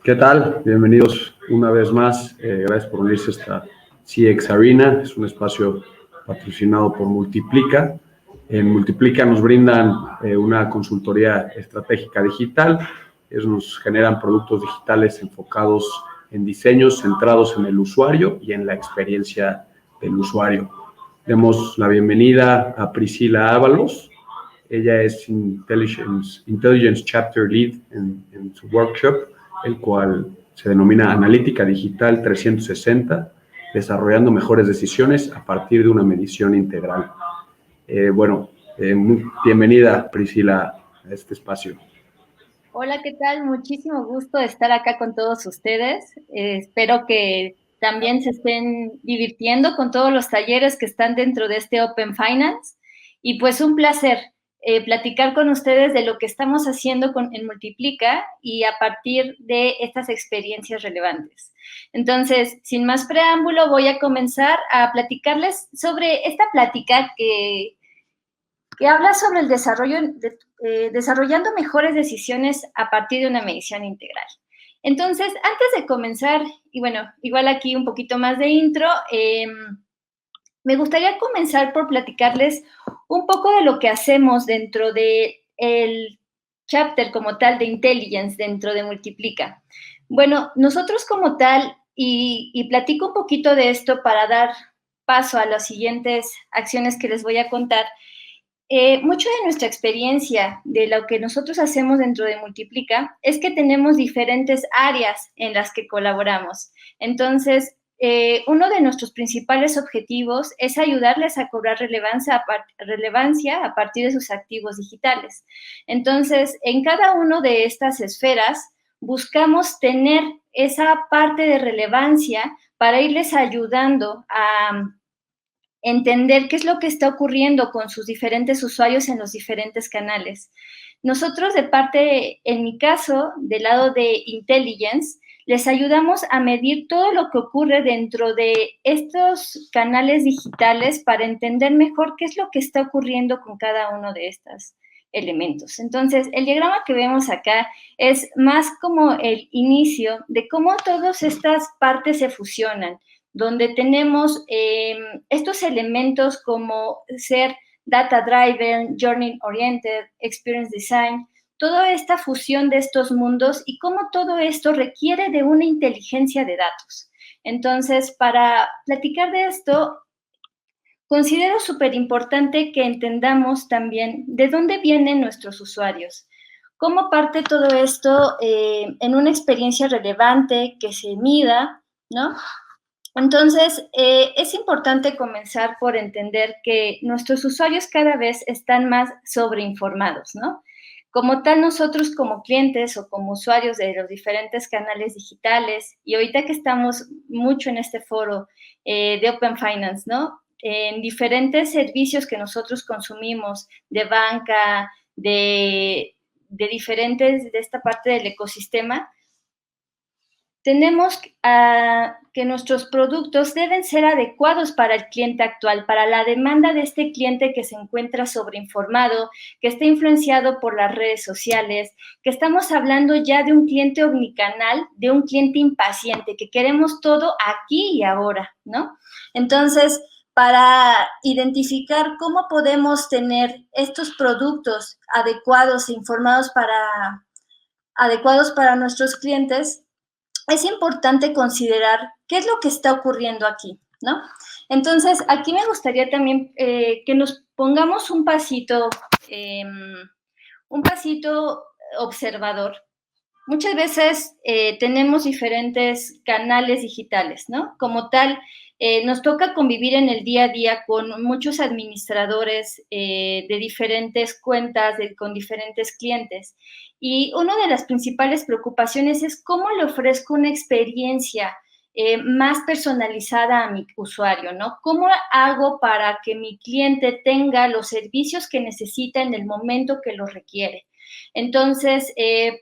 ¿Qué tal? Bienvenidos una vez más. Gracias por unirse a esta CX Arena. Es un espacio patrocinado por Multiplica. En Multiplica nos brindan una consultoría estratégica digital. Ellos nos generan productos digitales enfocados en diseños centrados en el usuario y en la experiencia del usuario. Demos la bienvenida a Priscila Ábalos. Ella es Intelligence Chapter Lead en su workshop, el cual se denomina Analítica Digital 360, desarrollando mejores decisiones a partir de una medición integral. Bienvenida, Priscila, a este espacio. Hola, ¿qué tal? Muchísimo gusto de estar acá con todos ustedes. Espero que también se estén divirtiendo con todos los talleres que están dentro de este Open Finance. Y pues un placer platicar con ustedes de lo que estamos haciendo en Multiplica y a partir de estas experiencias relevantes. Entonces, sin más preámbulo, voy a comenzar a platicarles sobre esta plática que habla sobre el desarrollo, desarrollando mejores decisiones a partir de una medición integral. Entonces, antes de comenzar, y bueno, igual aquí un poquito más de intro, me gustaría comenzar por platicarles un poco de lo que hacemos dentro del chapter como tal de Intelligence dentro de Multiplica. Bueno, nosotros como tal, y platico un poquito de esto para dar paso a las siguientes acciones que les voy a contar. Mucho de nuestra experiencia, de lo que nosotros hacemos dentro de Multiplica, es que tenemos diferentes áreas en las que colaboramos. Entonces, uno de nuestros principales objetivos es ayudarles a cobrar relevancia a partir de sus activos digitales. Entonces, en cada una de estas esferas, buscamos tener esa parte de relevancia para irles ayudando a entender qué es lo que está ocurriendo con sus diferentes usuarios en los diferentes canales. Nosotros en mi caso, del lado de Intelligence, les ayudamos a medir todo lo que ocurre dentro de estos canales digitales para entender mejor qué es lo que está ocurriendo con cada uno de estos elementos. Entonces, el diagrama que vemos acá es más como el inicio de cómo todas estas partes se fusionan, donde tenemos estos elementos como ser data driven, journey oriented, experience design, toda esta fusión de estos mundos y cómo todo esto requiere de una inteligencia de datos. Entonces, para platicar de esto, considero súper importante que entendamos también de dónde vienen nuestros usuarios. Cómo parte todo esto en una experiencia relevante que se mida, ¿no? Entonces, es importante comenzar por entender que nuestros usuarios cada vez están más sobreinformados, ¿no? Como tal, nosotros como clientes o como usuarios de los diferentes canales digitales, y ahorita que estamos mucho en este foro de Open Finance, ¿no? En diferentes servicios que nosotros consumimos de banca, de diferentes, de esta parte del ecosistema, tenemos que nuestros productos deben ser adecuados para el cliente actual, para la demanda de este cliente que se encuentra sobreinformado, que está influenciado por las redes sociales, que estamos hablando ya de un cliente omnicanal, de un cliente impaciente, que queremos todo aquí y ahora, ¿no? Entonces, para identificar cómo podemos tener estos productos adecuados e informados adecuados para nuestros clientes, es importante considerar qué es lo que está ocurriendo aquí, ¿no? Entonces, aquí me gustaría también que nos pongamos un pasito observador. Muchas veces tenemos diferentes canales digitales, ¿no? Como tal, nos toca convivir en el día a día con muchos administradores de diferentes cuentas, con diferentes clientes. Y una de las principales preocupaciones es cómo le ofrezco una experiencia más personalizada a mi usuario, ¿no? ¿Cómo hago para que mi cliente tenga los servicios que necesita en el momento que los requiere? Entonces,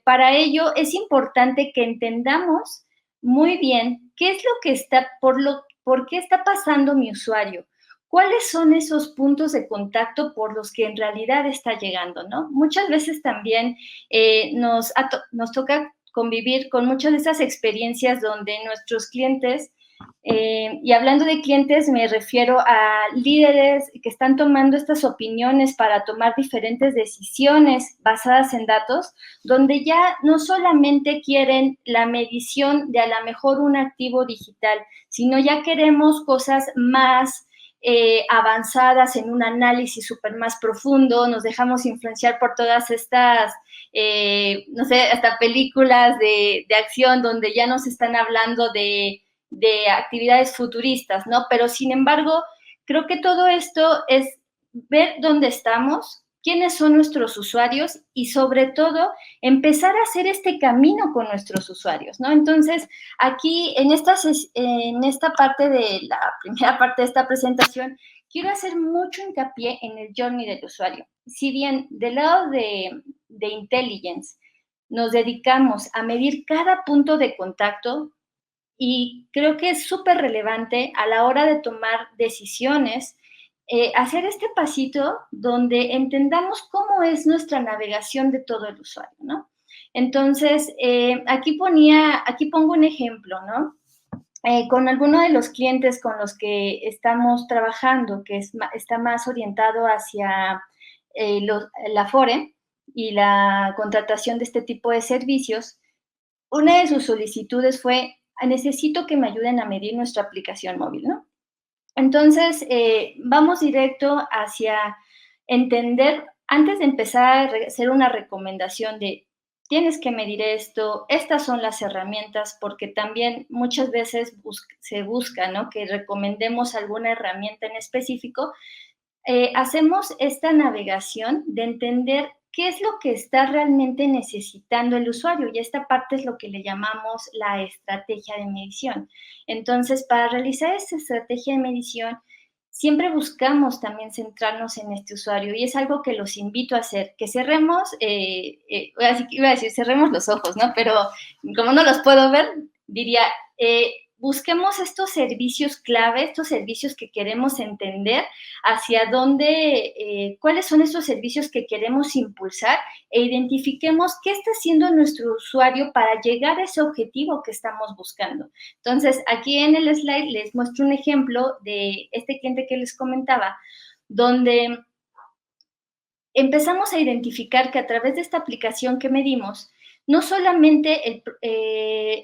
para ello es importante que entendamos muy bien qué es lo que está, por qué está pasando mi usuario, cuáles son esos puntos de contacto por los que en realidad está llegando, ¿no? Muchas veces también nos toca convivir con muchas de esas experiencias donde nuestros clientes, y hablando de clientes me refiero a líderes que están tomando estas opiniones para tomar diferentes decisiones basadas en datos, donde ya no solamente quieren la medición de a lo mejor un activo digital, sino ya queremos cosas más avanzadas en un análisis súper más profundo, nos dejamos influenciar por todas estas, no sé, hasta películas de acción donde ya nos están hablando de actividades futuristas, ¿no? Pero sin embargo, creo que todo esto es ver dónde estamos, quiénes son nuestros usuarios y sobre todo empezar a hacer este camino con nuestros usuarios, ¿no? Entonces, aquí en esta parte de la primera parte de esta presentación, quiero hacer mucho hincapié en el journey del usuario. Si bien del lado de intelligence nos dedicamos a medir cada punto de contacto, y creo que es súper relevante a la hora de tomar decisiones, hacer este pasito donde entendamos cómo es nuestra navegación de todo el usuario, ¿no? Entonces, aquí pongo un ejemplo, ¿no? Con alguno de los clientes con los que estamos trabajando, que está más orientado hacia la Afore y la contratación de este tipo de servicios, una de sus solicitudes fue: necesito que me ayuden a medir nuestra aplicación móvil, ¿no? Entonces, vamos directo hacia entender, antes de empezar a hacer una recomendación de tienes que medir esto, estas son las herramientas, porque también muchas veces se busca, ¿no?, que recomendemos alguna herramienta en específico. Hacemos esta navegación de entender qué es lo que está realmente necesitando el usuario, y esta parte es lo que le llamamos la estrategia de medición. Entonces, para realizar esta estrategia de medición, siempre buscamos también centrarnos en este usuario, y es algo que los invito a hacer, que cerremos, iba a decir cerremos los ojos, ¿no? Pero como no los puedo ver, diría, busquemos estos servicios clave, estos servicios que queremos entender, hacia dónde, cuáles son esos servicios que queremos impulsar, e identifiquemos qué está haciendo nuestro usuario para llegar a ese objetivo que estamos buscando. Entonces, aquí en el slide les muestro un ejemplo de este cliente que les comentaba, donde empezamos a identificar que a través de esta aplicación que medimos, no solamente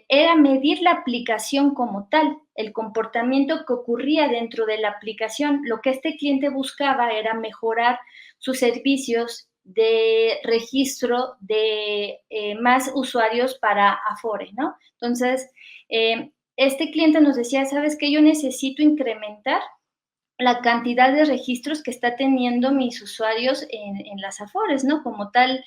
era medir la aplicación como tal, el comportamiento que ocurría dentro de la aplicación. Lo que este cliente buscaba era mejorar sus servicios de registro de más usuarios para Afore, ¿no? Entonces, este cliente nos decía, ¿sabes qué? Yo necesito incrementar la cantidad de registros que está teniendo mis usuarios en las Afores, ¿no? Como tal,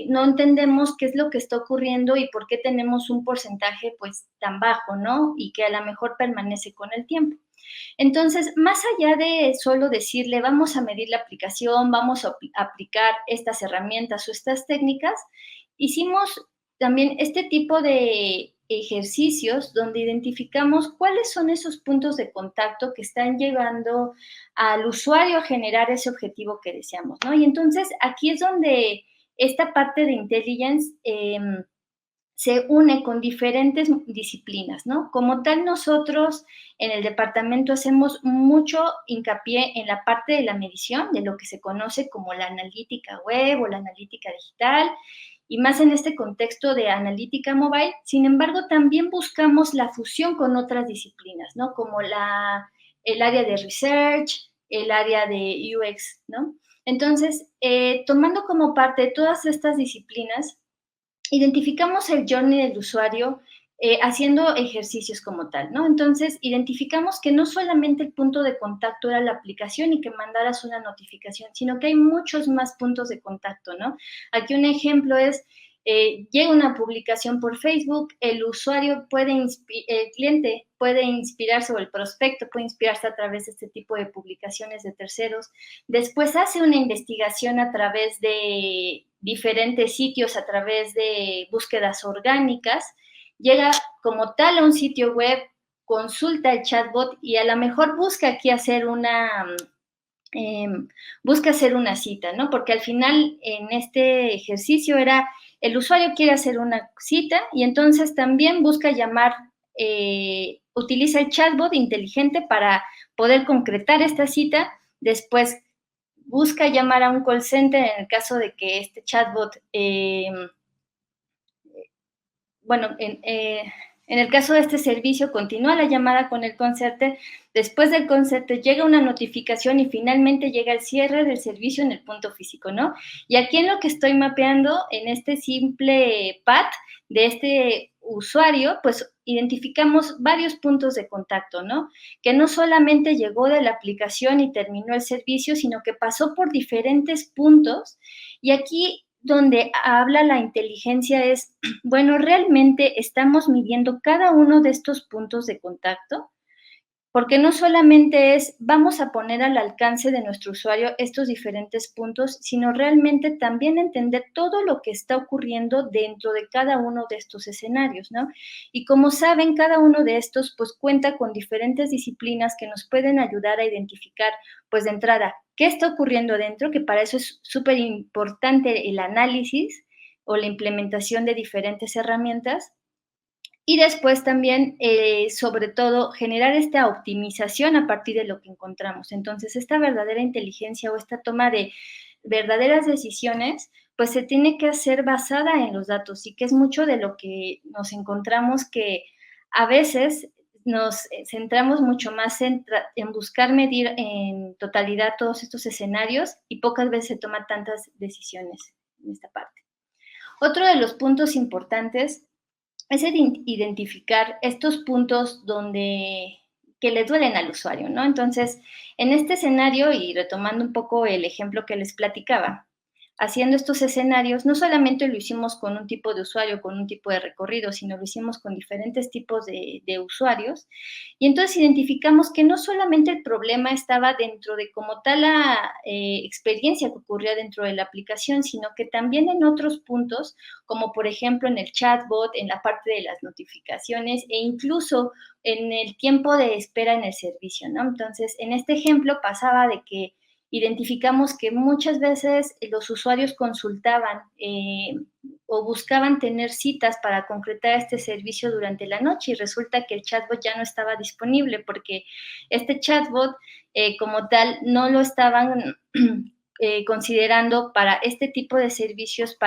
no entendemos qué es lo que está ocurriendo y por qué tenemos un porcentaje, pues, tan bajo, ¿no? Y que a lo mejor permanece con el tiempo. Entonces, más allá de solo decirle, vamos a medir la aplicación, vamos a aplicar estas herramientas o estas técnicas, hicimos también este tipo de ejercicios donde identificamos cuáles son esos puntos de contacto que están llevando al usuario a generar ese objetivo que deseamos, ¿no? Y entonces aquí es donde esta parte de intelligence se une con diferentes disciplinas, ¿no? Como tal, nosotros en el departamento hacemos mucho hincapié en la parte de la medición, de lo que se conoce como la analítica web o la analítica digital, y más en este contexto de analítica mobile. Sin embargo, también buscamos la fusión con otras disciplinas, ¿no? Como el área de research, el área de UX, ¿no? Entonces, tomando como parte de todas estas disciplinas, identificamos el journey del usuario haciendo ejercicios como tal, ¿no? Entonces, identificamos que no solamente el punto de contacto era la aplicación y que mandaras una notificación, sino que hay muchos más puntos de contacto, ¿no? Aquí un ejemplo es, llega una publicación por Facebook, el cliente puede inspirarse, o el prospecto puede inspirarse a través de este tipo de publicaciones de terceros. Después hace una investigación a través de diferentes sitios, a través de búsquedas orgánicas, llega como tal a un sitio web, consulta el chatbot y a lo mejor busca aquí hacer busca hacer una cita, ¿no? Porque al final en este ejercicio era el usuario quiere hacer una cita y entonces también busca llamar, utiliza el chatbot inteligente para poder concretar esta cita. Después busca llamar a un call center en el caso de que este chatbot, en el caso de este servicio, continúa la llamada con el call center. Después del call center llega una notificación y finalmente llega el cierre del servicio en el punto físico, ¿no? Y aquí en lo que estoy mapeando, en este simple path de este usuario, pues identificamos varios puntos de contacto, ¿no? Que no solamente llegó de la aplicación y terminó el servicio, sino que pasó por diferentes puntos. Y aquí donde habla la inteligencia es, bueno, ¿realmente estamos midiendo cada uno de estos puntos de contacto? Porque no solamente es, vamos a poner al alcance de nuestro usuario estos diferentes puntos, sino realmente también entender todo lo que está ocurriendo dentro de cada uno de estos escenarios, ¿no? Y como saben, cada uno de estos pues cuenta con diferentes disciplinas que nos pueden ayudar a identificar, pues de entrada, qué está ocurriendo dentro, que para eso es súper importante el análisis o la implementación de diferentes herramientas. Y después también, sobre todo, generar esta optimización a partir de lo que encontramos. Entonces, esta verdadera inteligencia o esta toma de verdaderas decisiones, pues se tiene que hacer basada en los datos y que es mucho de lo que nos encontramos que a veces nos centramos mucho más en buscar medir en totalidad todos estos escenarios y pocas veces se toman tantas decisiones en esta parte. Otro de los puntos importantes es identificar estos puntos que le duelen al usuario, ¿no? Entonces, en este escenario, y retomando un poco el ejemplo que les platicaba, haciendo estos escenarios, no solamente lo hicimos con un tipo de usuario, con un tipo de recorrido, sino lo hicimos con diferentes tipos de usuarios. Y entonces identificamos que no solamente el problema estaba dentro de como tal la experiencia que ocurría dentro de la aplicación, sino que también en otros puntos, como por ejemplo en el chatbot, en la parte de las notificaciones e incluso en el tiempo de espera en el servicio, ¿no? Entonces, en este ejemplo pasaba de que identificamos que muchas veces los usuarios consultaban o buscaban tener citas para concretar este servicio durante la noche y resulta que el chatbot ya no estaba disponible porque este chatbot como tal no lo estaban considerando para este tipo de servicios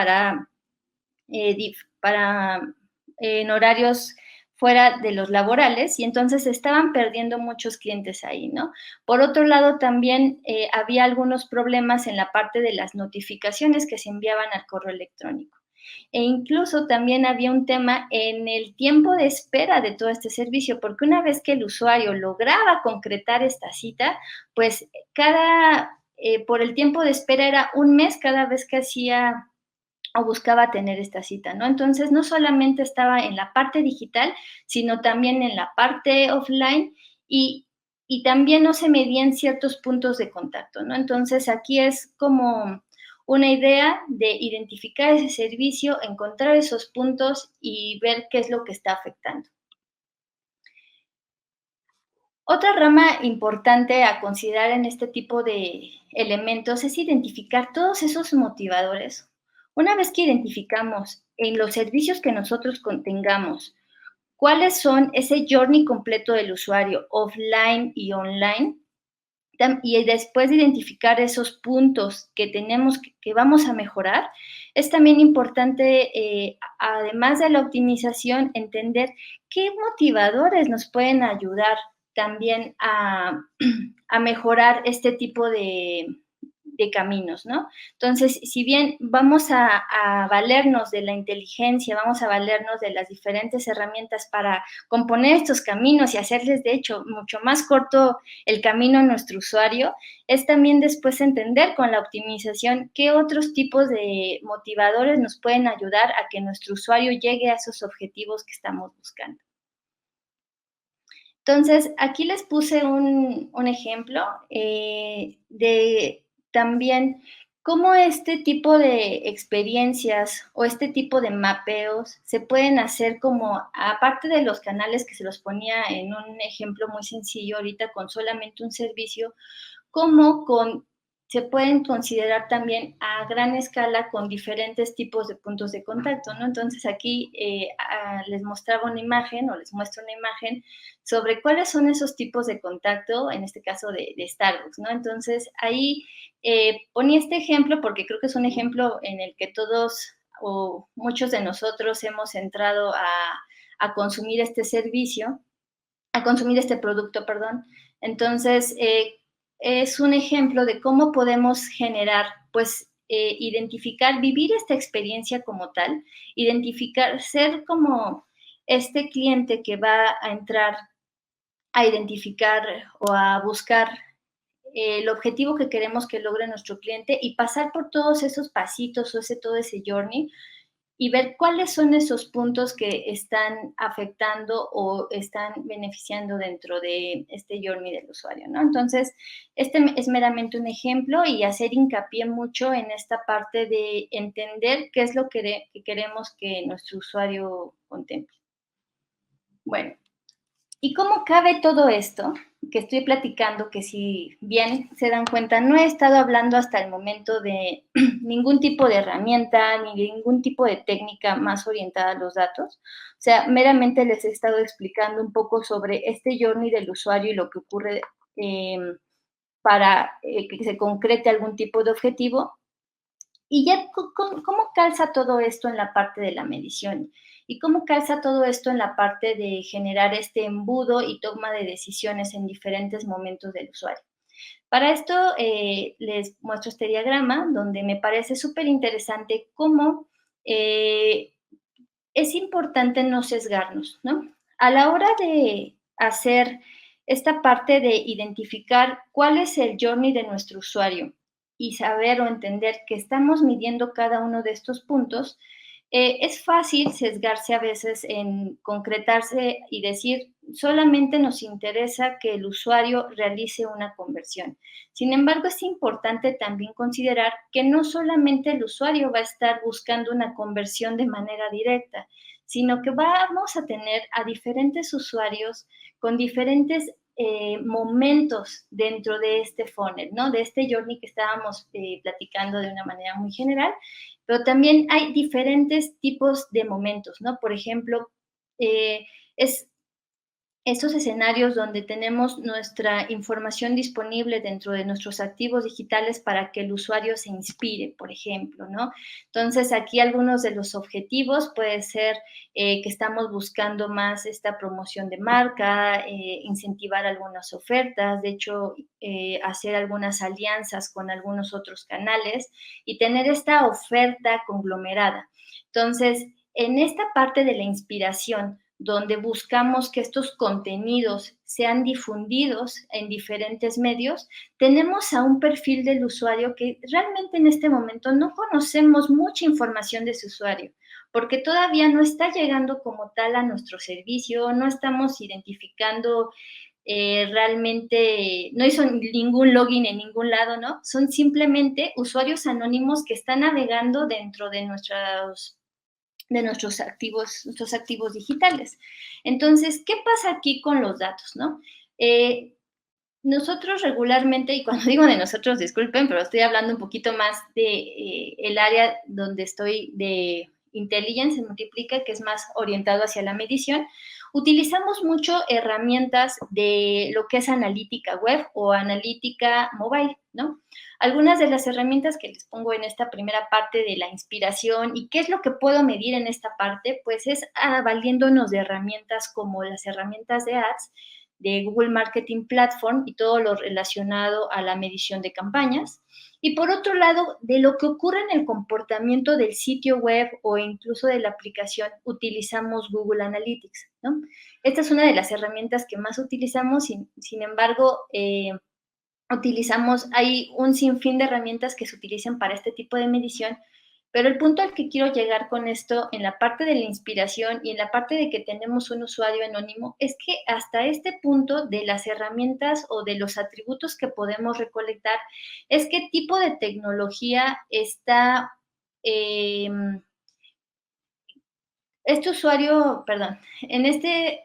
en horarios fuera de los laborales y entonces estaban perdiendo muchos clientes ahí, ¿no? Por otro lado, también había algunos problemas en la parte de las notificaciones que se enviaban al correo electrónico. E incluso también había un tema en el tiempo de espera de todo este servicio, porque una vez que el usuario lograba concretar esta cita, pues por el tiempo de espera era un mes cada vez que hacía o buscaba tener esta cita, ¿no? Entonces, no solamente estaba en la parte digital, sino también en la parte offline y también no se medían ciertos puntos de contacto, ¿no? Entonces, aquí es como una idea de identificar ese servicio, encontrar esos puntos y ver qué es lo que está afectando. Otra rama importante a considerar en este tipo de elementos es identificar todos esos motivadores. Una vez que identificamos en los servicios que nosotros contengamos cuáles son ese journey completo del usuario, offline y online, y después de identificar esos puntos que tenemos, que vamos a mejorar, es también importante, además de la optimización, entender qué motivadores nos pueden ayudar también a mejorar este tipo de caminos, ¿no? Entonces, si bien vamos a valernos de la inteligencia, vamos a valernos de las diferentes herramientas para componer estos caminos y hacerles, de hecho, mucho más corto el camino a nuestro usuario, es también después entender con la optimización qué otros tipos de motivadores nos pueden ayudar a que nuestro usuario llegue a esos objetivos que estamos buscando. Entonces, aquí les puse un ejemplo de también cómo este tipo de experiencias o este tipo de mapeos se pueden hacer como, aparte de los canales que se los ponía en un ejemplo muy sencillo ahorita con solamente un servicio, como con se pueden considerar también a gran escala con diferentes tipos de puntos de contacto, ¿no? Entonces aquí les mostraba una imagen o les muestro una imagen sobre cuáles son esos tipos de contacto, en este caso de Starbucks, ¿no? Entonces ahí ponía este ejemplo porque creo que es un ejemplo en el que todos o muchos de nosotros hemos entrado a consumir este servicio, a consumir este producto, perdón. Entonces, es un ejemplo de cómo podemos generar, pues, identificar, vivir esta experiencia como tal, identificar, ser como este cliente que va a entrar a identificar o a buscar el objetivo que queremos que logre nuestro cliente y pasar por todos esos pasitos o todo ese journey y ver cuáles son esos puntos que están afectando o están beneficiando dentro de este journey del usuario, ¿no? Entonces, este es meramente un ejemplo y hacer hincapié mucho en esta parte de entender qué es lo que queremos que nuestro usuario contemple. Bueno, ¿y cómo cabe todo esto que estoy platicando? Que si bien se dan cuenta, no he estado hablando hasta el momento de ningún tipo de herramienta ni de ningún tipo de técnica más orientada a los datos. O sea, meramente les he estado explicando un poco sobre este journey del usuario y lo que ocurre para que se concrete algún tipo de objetivo. Y ya, ¿cómo calza todo esto en la parte de la medición? ¿Y cómo calza todo esto en la parte de generar este embudo y toma de decisiones en diferentes momentos del usuario? Para esto les muestro este diagrama donde me parece súper interesante cómo es importante no sesgarnos, ¿no? A la hora de hacer esta parte de identificar cuál es el journey de nuestro usuario y saber o entender que estamos midiendo cada uno de estos puntos, es fácil sesgarse a veces en concretarse y decir, solamente nos interesa que el usuario realice una conversión. Sin embargo, es importante también considerar que no solamente el usuario va a estar buscando una conversión de manera directa, sino que vamos a tener a diferentes usuarios con diferentes momentos dentro de este funnel, ¿no? De este journey que estábamos platicando de una manera muy general, pero también hay diferentes tipos de momentos, ¿no? Por ejemplo, es estos escenarios donde tenemos nuestra información disponible dentro de nuestros activos digitales para que el usuario se inspire, por ejemplo, ¿no? Entonces, aquí algunos de los objetivos puede ser que estamos buscando más esta promoción de marca, incentivar algunas ofertas, de hecho, hacer algunas alianzas con algunos otros canales y tener esta oferta conglomerada. Entonces, en esta parte de la inspiración, donde buscamos que estos contenidos sean difundidos en diferentes medios, tenemos a un perfil del usuario que realmente en este momento no conocemos mucha información de su usuario, porque todavía no está llegando como tal a nuestro servicio, no estamos identificando realmente, no hizo ningún login en ningún lado, ¿no? Son simplemente usuarios anónimos que están navegando dentro de nuestros activos digitales. Entonces, ¿qué pasa aquí con los datos, no? Nosotros regularmente, y cuando digo de nosotros, disculpen, pero estoy hablando un poquito más de el área donde estoy de Intelligence en Multiplica, que es más orientado hacia la medición, utilizamos mucho herramientas de lo que es analítica web o analítica mobile, ¿no? Algunas de las herramientas que les pongo en esta primera parte de la inspiración y qué es lo que puedo medir en esta parte, pues es valiéndonos de herramientas como las herramientas de ads, de Google Marketing Platform y todo lo relacionado a la medición de campañas. Y por otro lado, de lo que ocurre en el comportamiento del sitio web o incluso de la aplicación, utilizamos Google Analytics, ¿no? Esta es una de las herramientas que más utilizamos, sin embargo, hay un sinfín de herramientas que se utilizan para este tipo de medición, pero el punto al que quiero llegar con esto, en la parte de la inspiración y en la parte de que tenemos un usuario anónimo, es que hasta este punto de las herramientas o de los atributos que podemos recolectar, es qué tipo de tecnología está este usuario, perdón,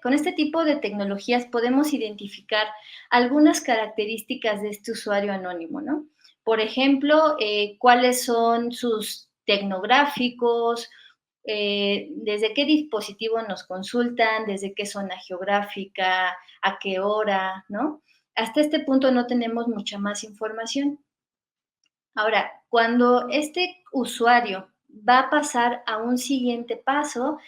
con este tipo de tecnologías podemos identificar algunas características de este usuario anónimo, ¿no? Por ejemplo, cuáles son sus tecnográficos, desde qué dispositivo nos consultan, desde qué zona geográfica, a qué hora, ¿no? Hasta este punto no tenemos mucha más información. Ahora, cuando este usuario va a pasar a un siguiente paso,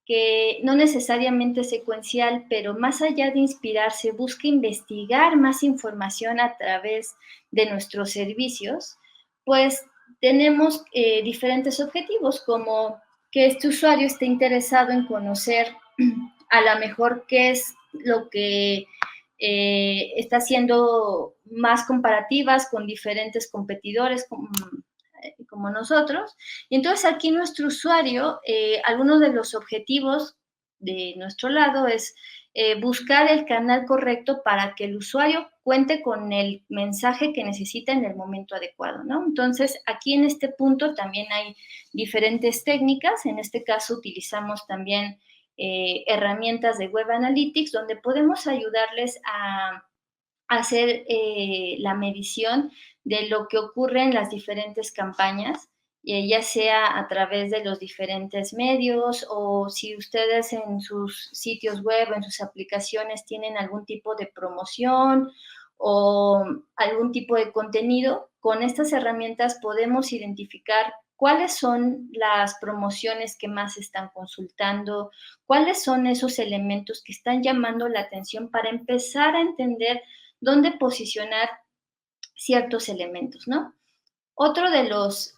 que no necesariamente es secuencial, pero más allá de inspirarse, busca investigar más información a través de nuestros servicios, pues tenemos diferentes objetivos, como que este usuario esté interesado en conocer a lo mejor qué es lo que está haciendo más comparativas con diferentes competidores como nosotros. Y entonces aquí nuestro usuario, algunos de los objetivos de nuestro lado es buscar el canal correcto para que el usuario cuente con el mensaje que necesita en el momento adecuado, ¿no? Entonces, aquí en este punto también hay diferentes técnicas. En este caso utilizamos también herramientas de Web Analytics donde podemos ayudarles a hacer la medición de lo que ocurre en las diferentes campañas, ya sea a través de los diferentes medios o si ustedes en sus sitios web, en sus aplicaciones tienen algún tipo de promoción o algún tipo de contenido, con estas herramientas podemos identificar cuáles son las promociones que más están consultando, cuáles son esos elementos que están llamando la atención para empezar a entender dónde posicionar ciertos elementos, ¿no? Otro de los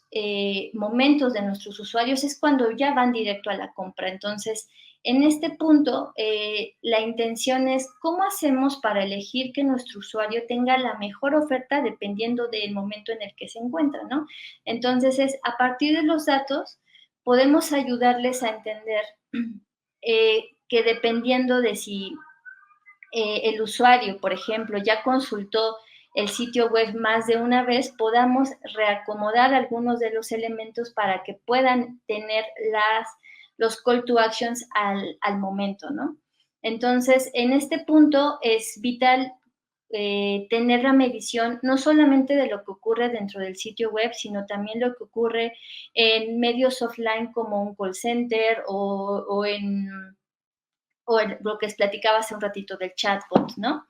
momentos de nuestros usuarios es cuando ya van directo a la compra. Entonces, en este punto, la intención es cómo hacemos para elegir que nuestro usuario tenga la mejor oferta dependiendo del momento en el que se encuentra, ¿no? Entonces, es a partir de los datos, podemos ayudarles a entender que dependiendo de si el usuario, por ejemplo, ya consultó el sitio web más de una vez, podamos reacomodar algunos de los elementos para que puedan tener los call to actions al momento, ¿no? Entonces, en este punto es vital tener la medición no solamente de lo que ocurre dentro del sitio web, sino también lo que ocurre en medios offline como un call center o lo que les platicaba hace un ratito del chatbot, ¿no?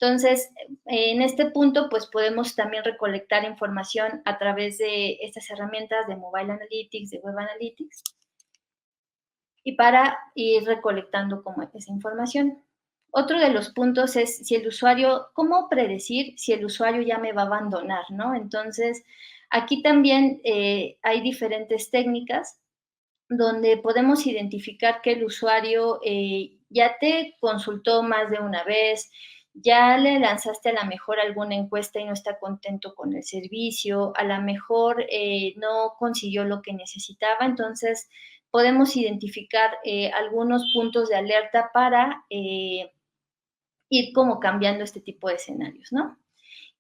Entonces, en este punto, pues podemos también recolectar información a través de estas herramientas de Mobile Analytics, de Web Analytics, y para ir recolectando como esa información. Otro de los puntos es si el usuario, ¿cómo predecir si el usuario ya me va a abandonar, ¿no? Entonces, aquí también hay diferentes técnicas donde podemos identificar que el usuario ya te consultó más de una vez, ya le lanzaste a lo mejor alguna encuesta y no está contento con el servicio, a lo mejor no consiguió lo que necesitaba, entonces podemos identificar algunos puntos de alerta para ir como cambiando este tipo de escenarios, ¿no?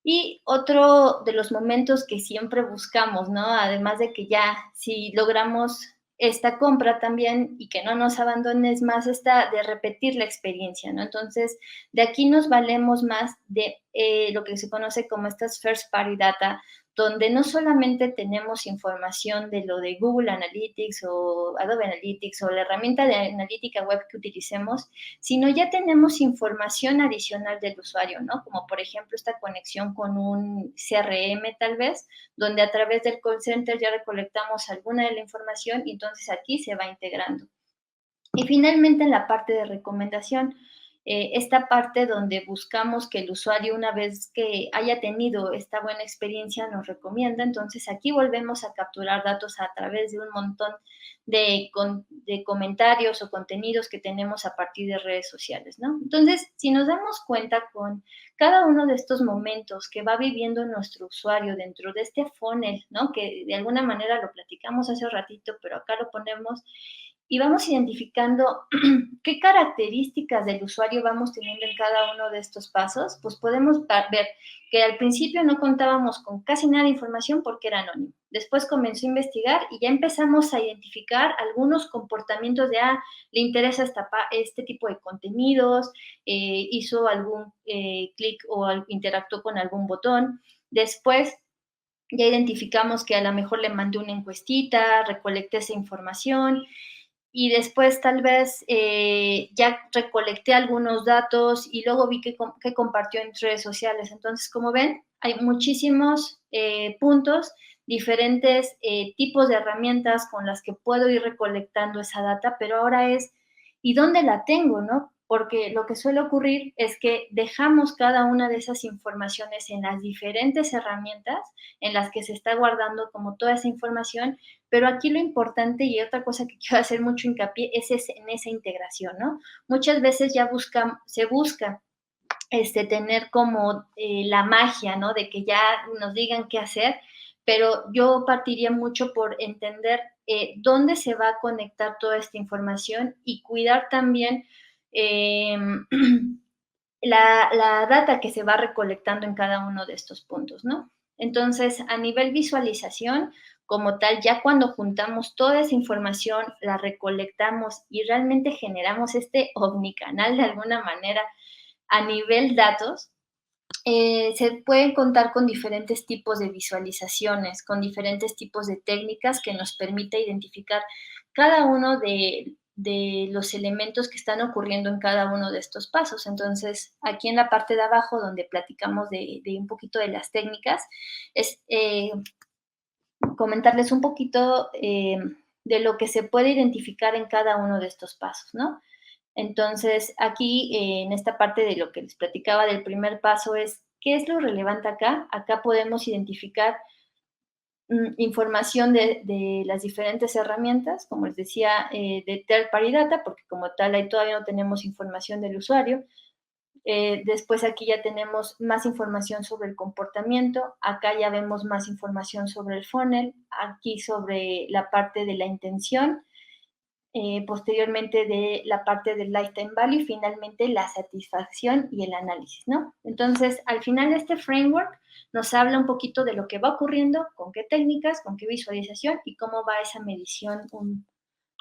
Y otro de los momentos que siempre buscamos, ¿no? Además de que ya si logramos esta compra también y que no nos abandones más, esta de repetir la experiencia, ¿no? Entonces, de aquí nos valemos más de lo que se conoce como estas first party data, donde no solamente tenemos información de lo de Google Analytics o Adobe Analytics o la herramienta de analítica web que utilicemos, sino ya tenemos información adicional del usuario, ¿no? Como por ejemplo esta conexión con un CRM tal vez, donde a través del call center ya recolectamos alguna de la información y entonces aquí se va integrando. Y finalmente en la parte de recomendación, esta parte donde buscamos que el usuario una vez que haya tenido esta buena experiencia nos recomienda, entonces aquí volvemos a capturar datos a través de un montón de comentarios o contenidos que tenemos a partir de redes sociales, ¿no? Entonces, si nos damos cuenta con cada uno de estos momentos que va viviendo nuestro usuario dentro de este funnel, ¿no? Que de alguna manera lo platicamos hace un ratito, pero acá lo ponemos y vamos identificando qué características del usuario vamos teniendo en cada uno de estos pasos, pues podemos ver que al principio no contábamos con casi nada de información porque era anónimo. Después comenzó a investigar y ya empezamos a identificar algunos comportamientos de, le interesa este tipo de contenidos, hizo algún clic o interactuó con algún botón. Después ya identificamos que a lo mejor le mandé una encuestita, recolecté esa información y después tal vez ya recolecté algunos datos y luego vi que compartió en redes sociales. Entonces, como ven, hay muchísimos puntos, diferentes tipos de herramientas con las que puedo ir recolectando esa data, pero ahora es, ¿y dónde la tengo, no? Porque lo que suele ocurrir es que dejamos cada una de esas informaciones en las diferentes herramientas en las que se está guardando como toda esa información, pero aquí lo importante y otra cosa que quiero hacer mucho hincapié es en esa integración, ¿no? Muchas veces ya se busca tener como la magia, ¿no? De que ya nos digan qué hacer, pero yo partiría mucho por entender dónde se va a conectar toda esta información y cuidar también eh, la data que se va recolectando en cada uno de estos puntos, ¿no? Entonces, a nivel visualización, como tal, ya cuando juntamos toda esa información, la recolectamos y realmente generamos este omnicanal de alguna manera a nivel datos, se pueden contar con diferentes tipos de visualizaciones, con diferentes tipos de técnicas que nos permite identificar cada uno de los elementos que están ocurriendo en cada uno de estos pasos. Entonces, aquí en la parte de abajo, donde platicamos de un poquito de las técnicas, es comentarles un poquito de lo que se puede identificar en cada uno de estos pasos, ¿no? Entonces, aquí en esta parte de lo que les platicaba del primer paso es, ¿qué es lo relevante acá? Acá podemos identificar información de las diferentes herramientas, como les decía, de third party data, porque como tal ahí todavía no tenemos información del usuario. Después aquí ya tenemos más información sobre el comportamiento, acá ya vemos más información sobre el funnel, aquí sobre la parte de la intención, posteriormente de la parte del lifetime value y finalmente la satisfacción y el análisis, ¿no? Entonces, al final este framework nos habla un poquito de lo que va ocurriendo, con qué técnicas, con qué visualización y cómo va esa medición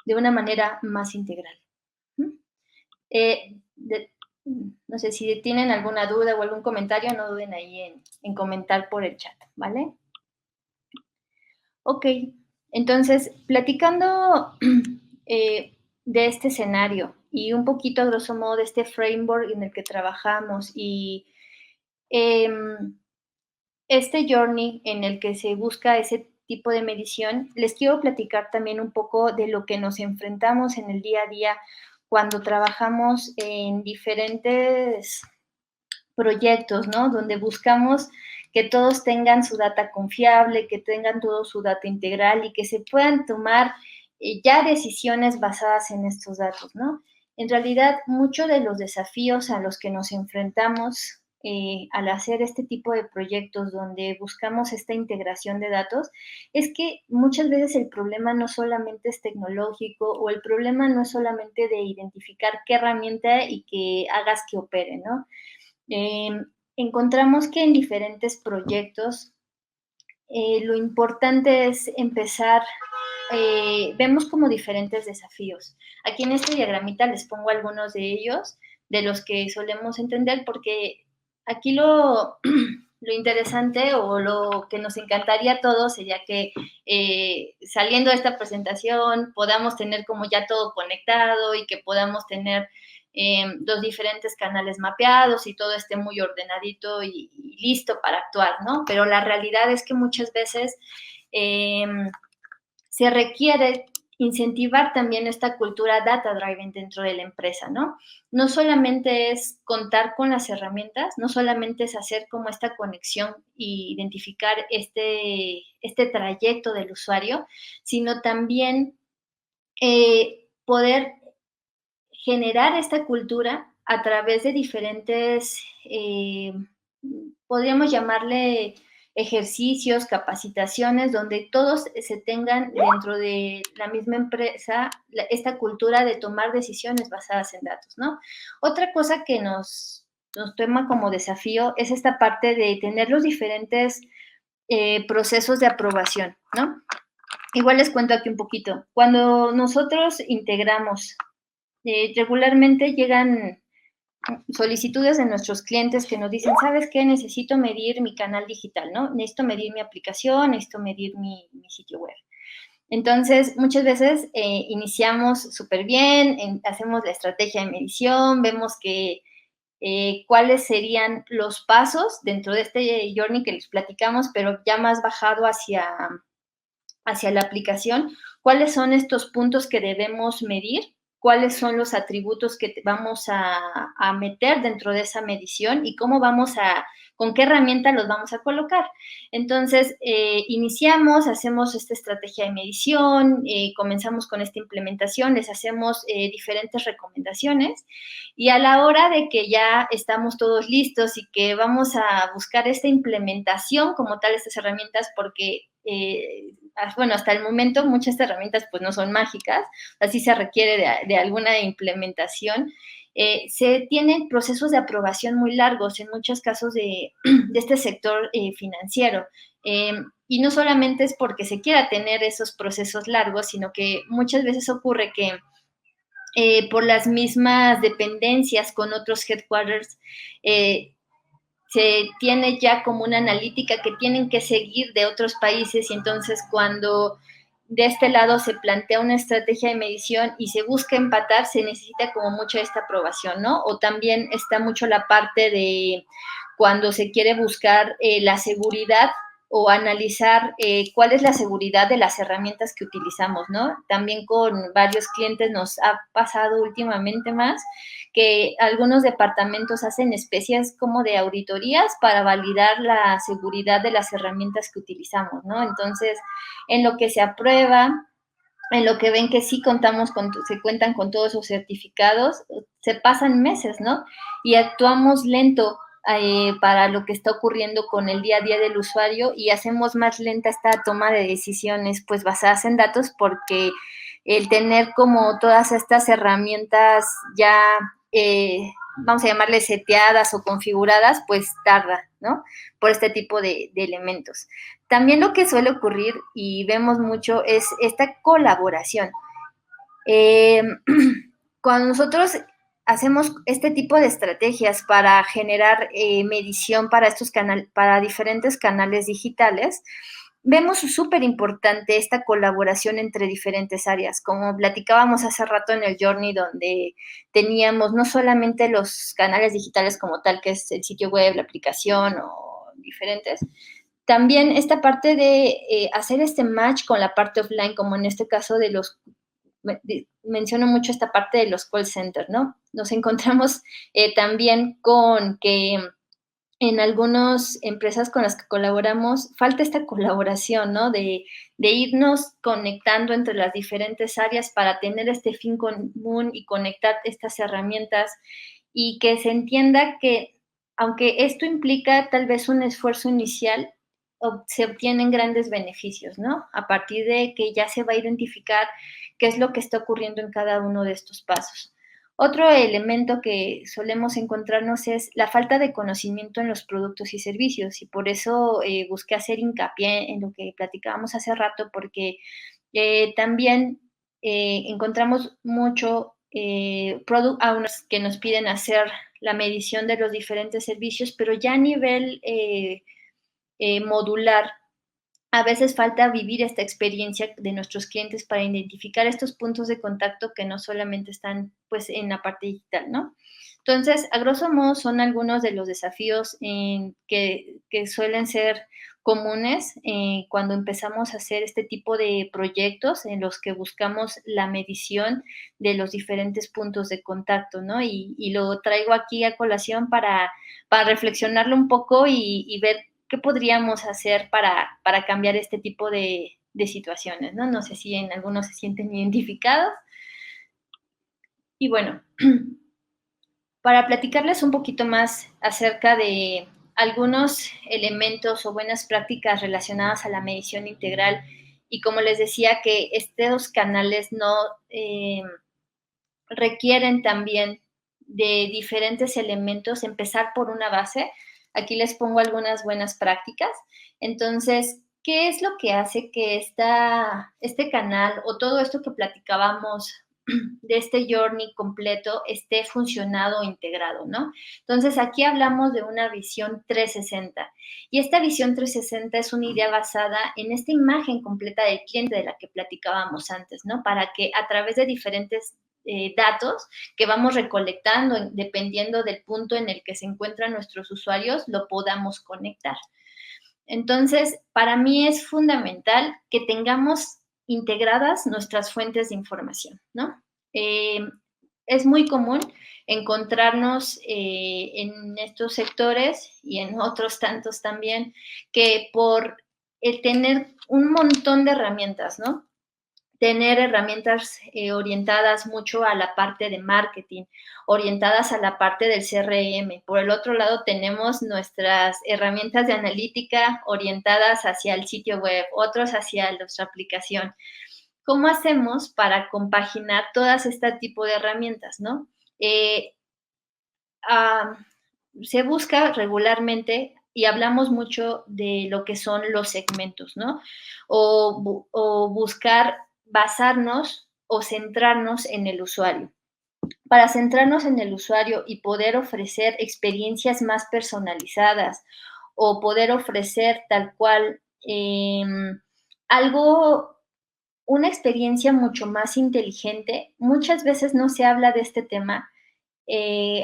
de una manera más integral. No sé si tienen alguna duda o algún comentario, no duden ahí en comentar por el chat, ¿vale? Ok, entonces, platicando de este escenario y un poquito a grosso modo de este framework en el que trabajamos y este journey en el que se busca ese tipo de medición, les quiero platicar también un poco de lo que nos enfrentamos en el día a día cuando trabajamos en diferentes proyectos, ¿no? Donde buscamos que todos tengan su data confiable, que tengan todo su data integral y que se puedan tomar ya decisiones basadas en estos datos, ¿no? En realidad, muchos de los desafíos a los que nos enfrentamos al hacer este tipo de proyectos donde buscamos esta integración de datos es que muchas veces el problema no solamente es tecnológico o el problema no es solamente de identificar qué herramienta y que hagas que opere, ¿no? Encontramos que en diferentes proyectos lo importante es empezar, vemos como diferentes desafíos. Aquí en este diagramita les pongo algunos de ellos, de los que solemos entender, porque aquí lo interesante o lo que nos encantaría a todos sería que saliendo de esta presentación podamos tener como ya todo conectado y que podamos tener los diferentes canales mapeados y todo esté muy ordenadito y listo para actuar, ¿no? Pero la realidad es que muchas veces se requiere incentivar también esta cultura data-driven dentro de la empresa, ¿no? No solamente es contar con las herramientas, no solamente es hacer como esta conexión e identificar este trayecto del usuario, sino también poder generar esta cultura a través de diferentes, podríamos llamarle ejercicios, capacitaciones, donde todos se tengan dentro de la misma empresa esta cultura de tomar decisiones basadas en datos, ¿no? Otra cosa que nos toma como desafío es esta parte de tener los diferentes procesos de aprobación, ¿no? Igual les cuento aquí un poquito. Cuando nosotros integramos regularmente llegan solicitudes de nuestros clientes que nos dicen, ¿sabes qué? Necesito medir mi canal digital, ¿no? Necesito medir mi aplicación, necesito medir mi sitio web. Entonces, muchas veces iniciamos súper bien, hacemos la estrategia de medición, vemos que cuáles serían los pasos dentro de este journey que les platicamos, pero ya más bajado hacia la aplicación, cuáles son estos puntos que debemos medir, cuáles son los atributos que vamos a meter dentro de esa medición y cómo con qué herramienta los vamos a colocar. Entonces, iniciamos, hacemos esta estrategia de medición, comenzamos con esta implementación, les hacemos diferentes recomendaciones y a la hora de que ya estamos todos listos y que vamos a buscar esta implementación como tal, estas herramientas, porque bueno, hasta el momento muchas herramientas pues no son mágicas, así se requiere de alguna implementación. Se tienen procesos de aprobación muy largos en muchos casos de este sector financiero. Y no solamente es porque se quiera tener esos procesos largos, sino que muchas veces ocurre que por las mismas dependencias con otros headquarters, se tiene ya como una analítica que tienen que seguir de otros países y entonces cuando de este lado se plantea una estrategia de medición y se busca empatar, se necesita como mucho esta aprobación, ¿no? O también está mucho la parte de cuando se quiere buscar la seguridad o analizar cuál es la seguridad de las herramientas que utilizamos, ¿no? También con varios clientes nos ha pasado últimamente más que algunos departamentos hacen especies como de auditorías para validar la seguridad de las herramientas que utilizamos, ¿no? Entonces, en lo que se aprueba, en lo que ven que sí se cuentan con todos esos certificados, se pasan meses, ¿no? Y actuamos lento para lo que está ocurriendo con el día a día del usuario y hacemos más lenta esta toma de decisiones, pues basadas en datos, porque el tener como todas estas herramientas ya, vamos a llamarle seteadas o configuradas, pues tarda, ¿no? Por este tipo de elementos. También lo que suele ocurrir y vemos mucho es esta colaboración. Cuando nosotros hacemos este tipo de estrategias para generar medición para para diferentes canales digitales, vemos súper importante esta colaboración entre diferentes áreas. Como platicábamos hace rato en el Journey, donde teníamos no solamente los canales digitales como tal, que es el sitio web, la aplicación o diferentes, también esta parte de hacer este match con la parte offline, como en este caso menciono mucho esta parte de los call centers, ¿no? Nos encontramos también con que en algunas empresas con las que colaboramos falta esta colaboración, ¿no? De irnos conectando entre las diferentes áreas para tener este fin común y conectar estas herramientas y que se entienda que aunque esto implica tal vez un esfuerzo inicial, se obtienen grandes beneficios, ¿no? A partir de que ya se va a identificar qué es lo que está ocurriendo en cada uno de estos pasos. Otro elemento que solemos encontrarnos es la falta de conocimiento en los productos y servicios y por eso busqué hacer hincapié en lo que platicábamos hace rato porque también encontramos mucho product owners que nos piden hacer la medición de los diferentes servicios, pero ya a nivel modular. A veces falta vivir esta experiencia de nuestros clientes para identificar estos puntos de contacto que no solamente están pues en la parte digital, ¿no? Entonces, a grosso modo son algunos de los desafíos que suelen ser comunes cuando empezamos a hacer este tipo de proyectos en los que buscamos la medición de los diferentes puntos de contacto, ¿no? Y lo traigo aquí a colación para reflexionarlo un poco y ver qué podríamos hacer para cambiar este tipo de situaciones, ¿no? No sé si en algunos se sienten identificados. Y bueno, para platicarles un poquito más acerca de algunos elementos o buenas prácticas relacionadas a la medición integral y como les decía que estos canales no requieren también de diferentes elementos, empezar por una base. Aquí les pongo algunas buenas prácticas. Entonces, ¿qué es lo que hace que este canal o todo esto que platicábamos de este journey completo esté funcionado o integrado, ¿no? Entonces, aquí hablamos de una visión 360. Y esta visión 360 es una idea basada en esta imagen completa del cliente de la que platicábamos antes, ¿no? Para que a través de diferentes datos que vamos recolectando dependiendo del punto en el que se encuentran nuestros usuarios, lo podamos conectar. Entonces, para mí es fundamental que tengamos integradas nuestras fuentes de información, ¿no? Es muy común encontrarnos en estos sectores y en otros tantos también, que por el tener un montón de herramientas, ¿no? Tener herramientas orientadas mucho a la parte de marketing, orientadas a la parte del CRM. Por el otro lado, tenemos nuestras herramientas de analítica orientadas hacia el sitio web, otros hacia nuestra aplicación. ¿Cómo hacemos para compaginar todas este tipo de herramientas, no? Se busca regularmente y hablamos mucho de lo que son los segmentos, ¿no? O buscar basarnos o centrarnos en el usuario. Para centrarnos en el usuario y poder ofrecer experiencias más personalizadas o poder ofrecer tal cual algo, una experiencia mucho más inteligente, muchas veces no se habla de este tema.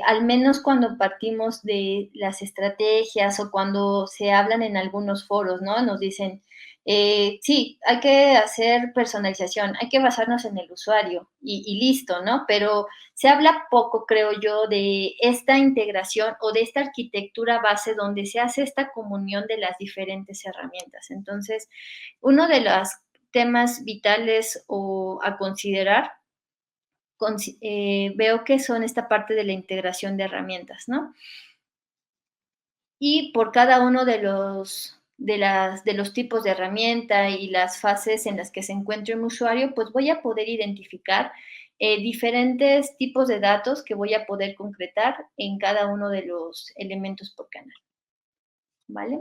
Al menos cuando partimos de las estrategias o cuando se hablan en algunos foros, ¿no? Nos dicen, sí, hay que hacer personalización, hay que basarnos en el usuario y listo, ¿no? Pero se habla poco, creo yo, de esta integración o de esta arquitectura base donde se hace esta comunión de las diferentes herramientas. Entonces, uno de los temas vitales o a considerar veo que son esta parte de la integración de herramientas, ¿no? Y por cada uno de los tipos de herramienta y las fases en las que se encuentre un usuario, pues voy a poder identificar diferentes tipos de datos que voy a poder concretar en cada uno de los elementos por canal, ¿vale?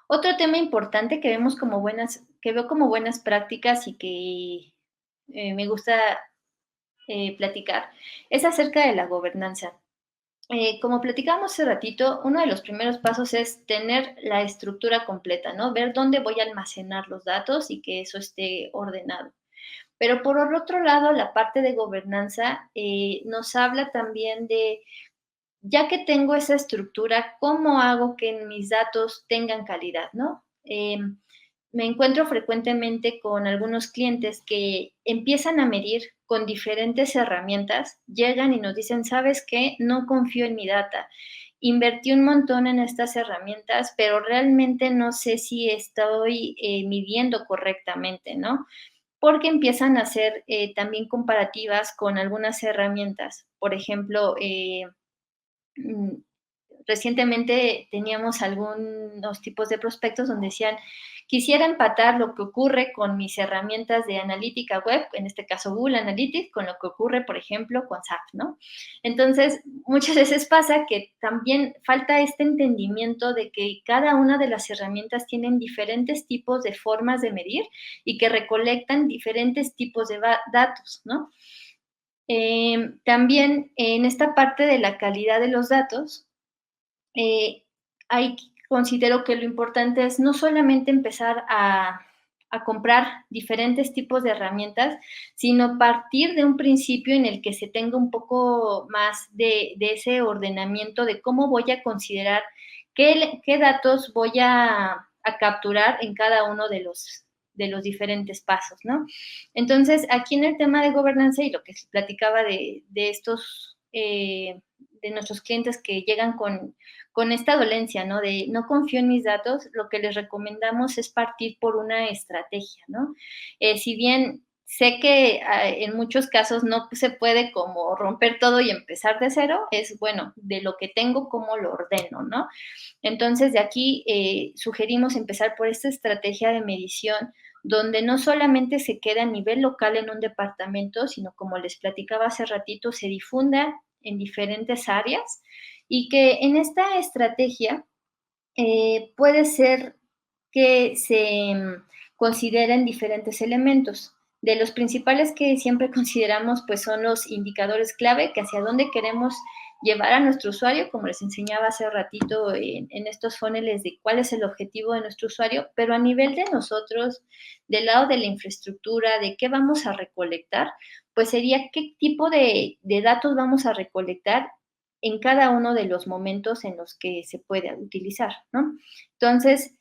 Otro tema importante que veo como buenas prácticas y que me gusta platicar es acerca de la gobernanza. Como platicábamos hace ratito, uno de los primeros pasos es tener la estructura completa, ¿no? Ver dónde voy a almacenar los datos y que eso esté ordenado. Pero por otro lado, la parte de gobernanza nos habla también de, ya que tengo esa estructura, ¿cómo hago que mis datos tengan calidad, ¿no? Me encuentro frecuentemente con algunos clientes que empiezan a medir con diferentes herramientas, llegan y nos dicen, ¿sabes qué? No confío en mi data. Invertí un montón en estas herramientas, pero realmente no sé si estoy midiendo correctamente, ¿no? Porque empiezan a hacer también comparativas con algunas herramientas. Por ejemplo, recientemente teníamos algunos tipos de prospectos donde decían, quisiera empatar lo que ocurre con mis herramientas de analítica web, en este caso Google Analytics, con lo que ocurre, por ejemplo, con SAP, ¿no? Entonces, muchas veces pasa que también falta este entendimiento de que cada una de las herramientas tienen diferentes tipos de formas de medir y que recolectan diferentes tipos de datos, ¿no? También en esta parte de la calidad de los datos, considero que lo importante es no solamente empezar a comprar diferentes tipos de herramientas, sino partir de un principio en el que se tenga un poco más de ese ordenamiento de cómo voy a considerar qué datos voy a capturar en cada uno de los diferentes pasos, ¿no? Entonces, aquí en el tema de gobernanza y lo que se platicaba de estos, de nuestros clientes que llegan con esta dolencia, ¿no? De no confío en mis datos, lo que les recomendamos es partir por una estrategia, ¿no? Si bien sé que en muchos casos no se puede como romper todo y empezar de cero, es bueno, de lo que tengo, cómo lo ordeno, ¿no? Entonces, de aquí sugerimos empezar por esta estrategia de medición donde no solamente se queda a nivel local en un departamento, sino como les platicaba hace ratito, se difunda en diferentes áreas y que en esta estrategia puede ser que se consideren diferentes elementos. De los principales que siempre consideramos, pues son los indicadores clave, que hacia dónde queremos llevar a nuestro usuario, como les enseñaba hace ratito en estos funnels de cuál es el objetivo de nuestro usuario, pero a nivel de nosotros, del lado de la infraestructura, de qué vamos a recolectar, pues sería qué tipo de datos vamos a recolectar en cada uno de los momentos en los que se puede utilizar, ¿no? Entonces,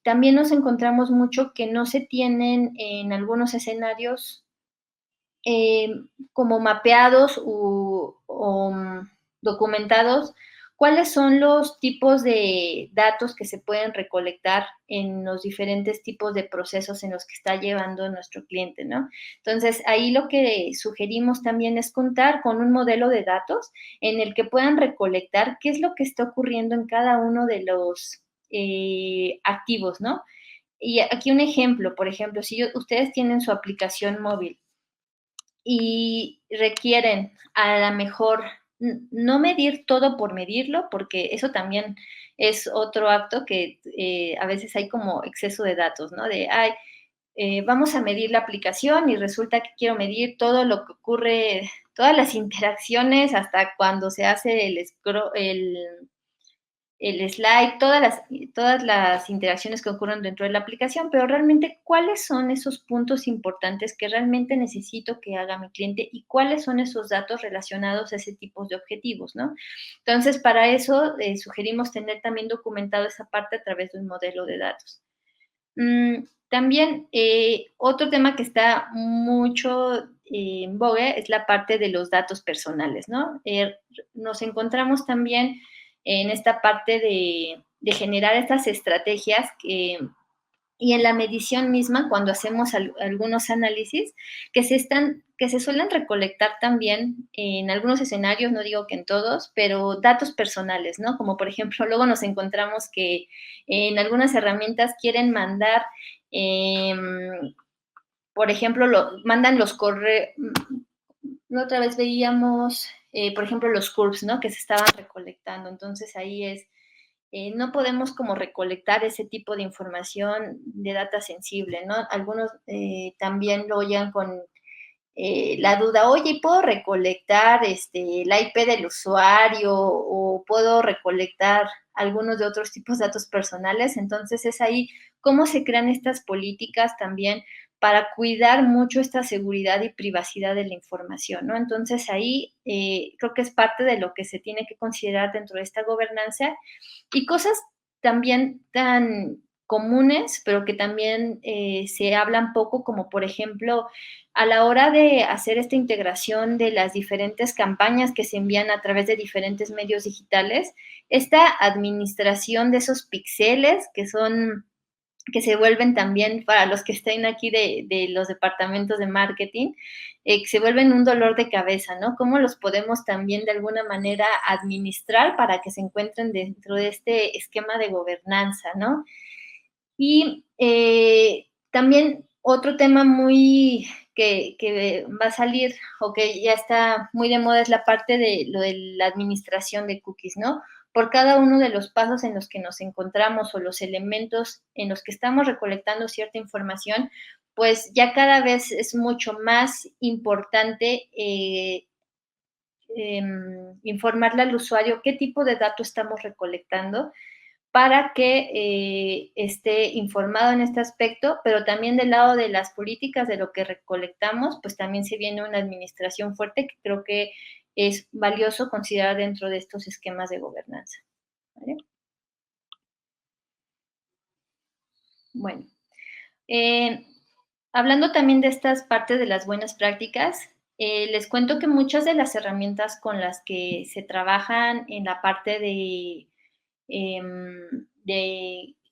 también nos encontramos mucho que no se tienen en algunos escenarios como mapeados o documentados cuáles son los tipos de datos que se pueden recolectar en los diferentes tipos de procesos en los que está llevando nuestro cliente, ¿no? Entonces, ahí lo que sugerimos también es contar con un modelo de datos en el que puedan recolectar qué es lo que está ocurriendo en cada uno de los activos, ¿no? Y aquí un ejemplo, por ejemplo, si ustedes tienen su aplicación móvil y requieren a lo mejor no medir todo por medirlo, porque eso también es otro acto que a veces hay como exceso de datos, ¿no? De, ay, vamos a medir la aplicación y resulta que quiero medir todo lo que ocurre, todas las interacciones hasta cuando se hace el slide, todas las interacciones que ocurren dentro de la aplicación, pero realmente cuáles son esos puntos importantes que realmente necesito que haga mi cliente y cuáles son esos datos relacionados a ese tipo de objetivos, ¿no? Entonces, para eso sugerimos tener también documentado esa parte a través de un modelo de datos. También otro tema que está mucho en boga es la parte de los datos personales, ¿no? Nos encontramos también en esta parte de generar estas estrategias y en la medición misma, cuando hacemos algunos análisis, que se suelen recolectar también en algunos escenarios, no digo que en todos, pero datos personales, ¿no? Como por ejemplo, luego nos encontramos que en algunas herramientas quieren mandar, eh, por ejemplo, mandan los correos, la otra vez veíamos, por ejemplo, los CURPS, ¿no? Que se estaban recolectando, entonces ahí no podemos como recolectar ese tipo de información de data sensible, ¿no? Algunos también lo oyen con la duda, oye, ¿puedo recolectar la IP del usuario o puedo recolectar algunos de otros tipos de datos personales? Entonces es ahí cómo se crean estas políticas también para cuidar mucho esta seguridad y privacidad de la información, ¿no? Entonces ahí creo que es parte de lo que se tiene que considerar dentro de esta gobernanza y cosas también tan comunes, pero que también se hablan poco, como por ejemplo, a la hora de hacer esta integración de las diferentes campañas que se envían a través de diferentes medios digitales, esta administración de esos píxeles que se vuelven también para los que estén aquí de los departamentos de marketing, que se vuelven un dolor de cabeza, ¿no? ¿Cómo los podemos también de alguna manera administrar para que se encuentren dentro de este esquema de gobernanza, ¿no? Y también otro tema muy que va a salir o que ya está muy de moda es la parte de lo de la administración de cookies, ¿no? Por cada uno de los pasos en los que nos encontramos o los elementos en los que estamos recolectando cierta información, pues ya cada vez es mucho más importante informarle al usuario qué tipo de datos estamos recolectando para que esté informado en este aspecto, pero también del lado de las políticas de lo que recolectamos, pues también se viene una administración fuerte que creo que es valioso considerar dentro de estos esquemas de gobernanza. ¿Vale? Bueno, eh, hablando también de estas partes de las buenas prácticas, les cuento que muchas de las herramientas con las que se trabajan en la parte de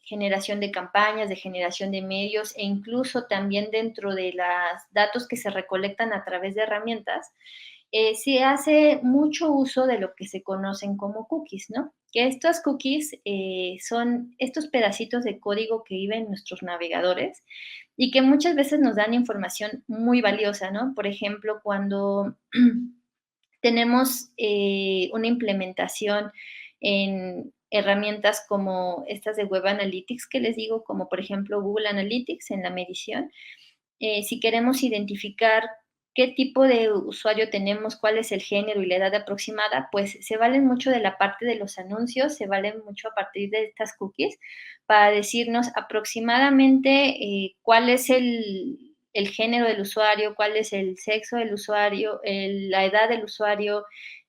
generación de campañas, de generación de medios e incluso también dentro de los datos que se recolectan a través de herramientas, se hace mucho uso de lo que se conocen como cookies, ¿no? Que estos cookies son estos pedacitos de código que viven en nuestros navegadores y que muchas veces nos dan información muy valiosa, ¿no? Por ejemplo, cuando tenemos una implementación en herramientas como estas de Web Analytics que les digo, como por ejemplo Google Analytics en la medición, si queremos identificar qué tipo de usuario tenemos, cuál es el género y la edad aproximada, pues se valen mucho de la parte de los anuncios, se valen mucho a partir de estas cookies para decirnos aproximadamente cuál es el género del usuario, cuál es el sexo del usuario, la edad del usuario,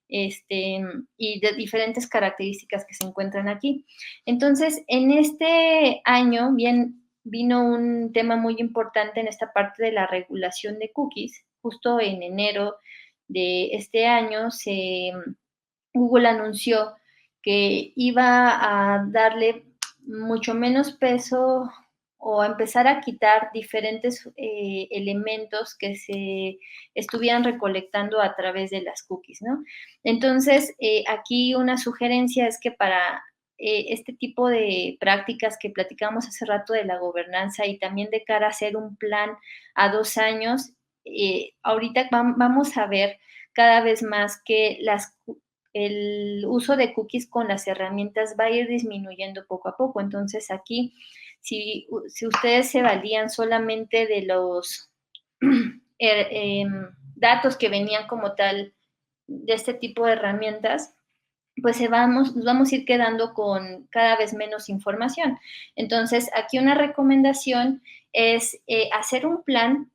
y de diferentes características que se encuentran aquí. Entonces, en este año vino un tema muy importante en esta parte de la regulación de cookies. Justo en enero de este año, Google anunció que iba a darle mucho menos peso o a empezar a quitar diferentes elementos que se estuvieran recolectando a través de las cookies, ¿no? Entonces, aquí una sugerencia es que para este tipo de prácticas que platicamos hace rato de la gobernanza y también de cara a hacer un plan a 2 años, ahorita vamos a ver cada vez más que el uso de cookies con las herramientas va a ir disminuyendo poco a poco. Entonces, aquí, si ustedes se valían solamente de los datos que venían como tal de este tipo de herramientas, pues nos vamos a ir quedando con cada vez menos información. Entonces, aquí una recomendación es hacer un plan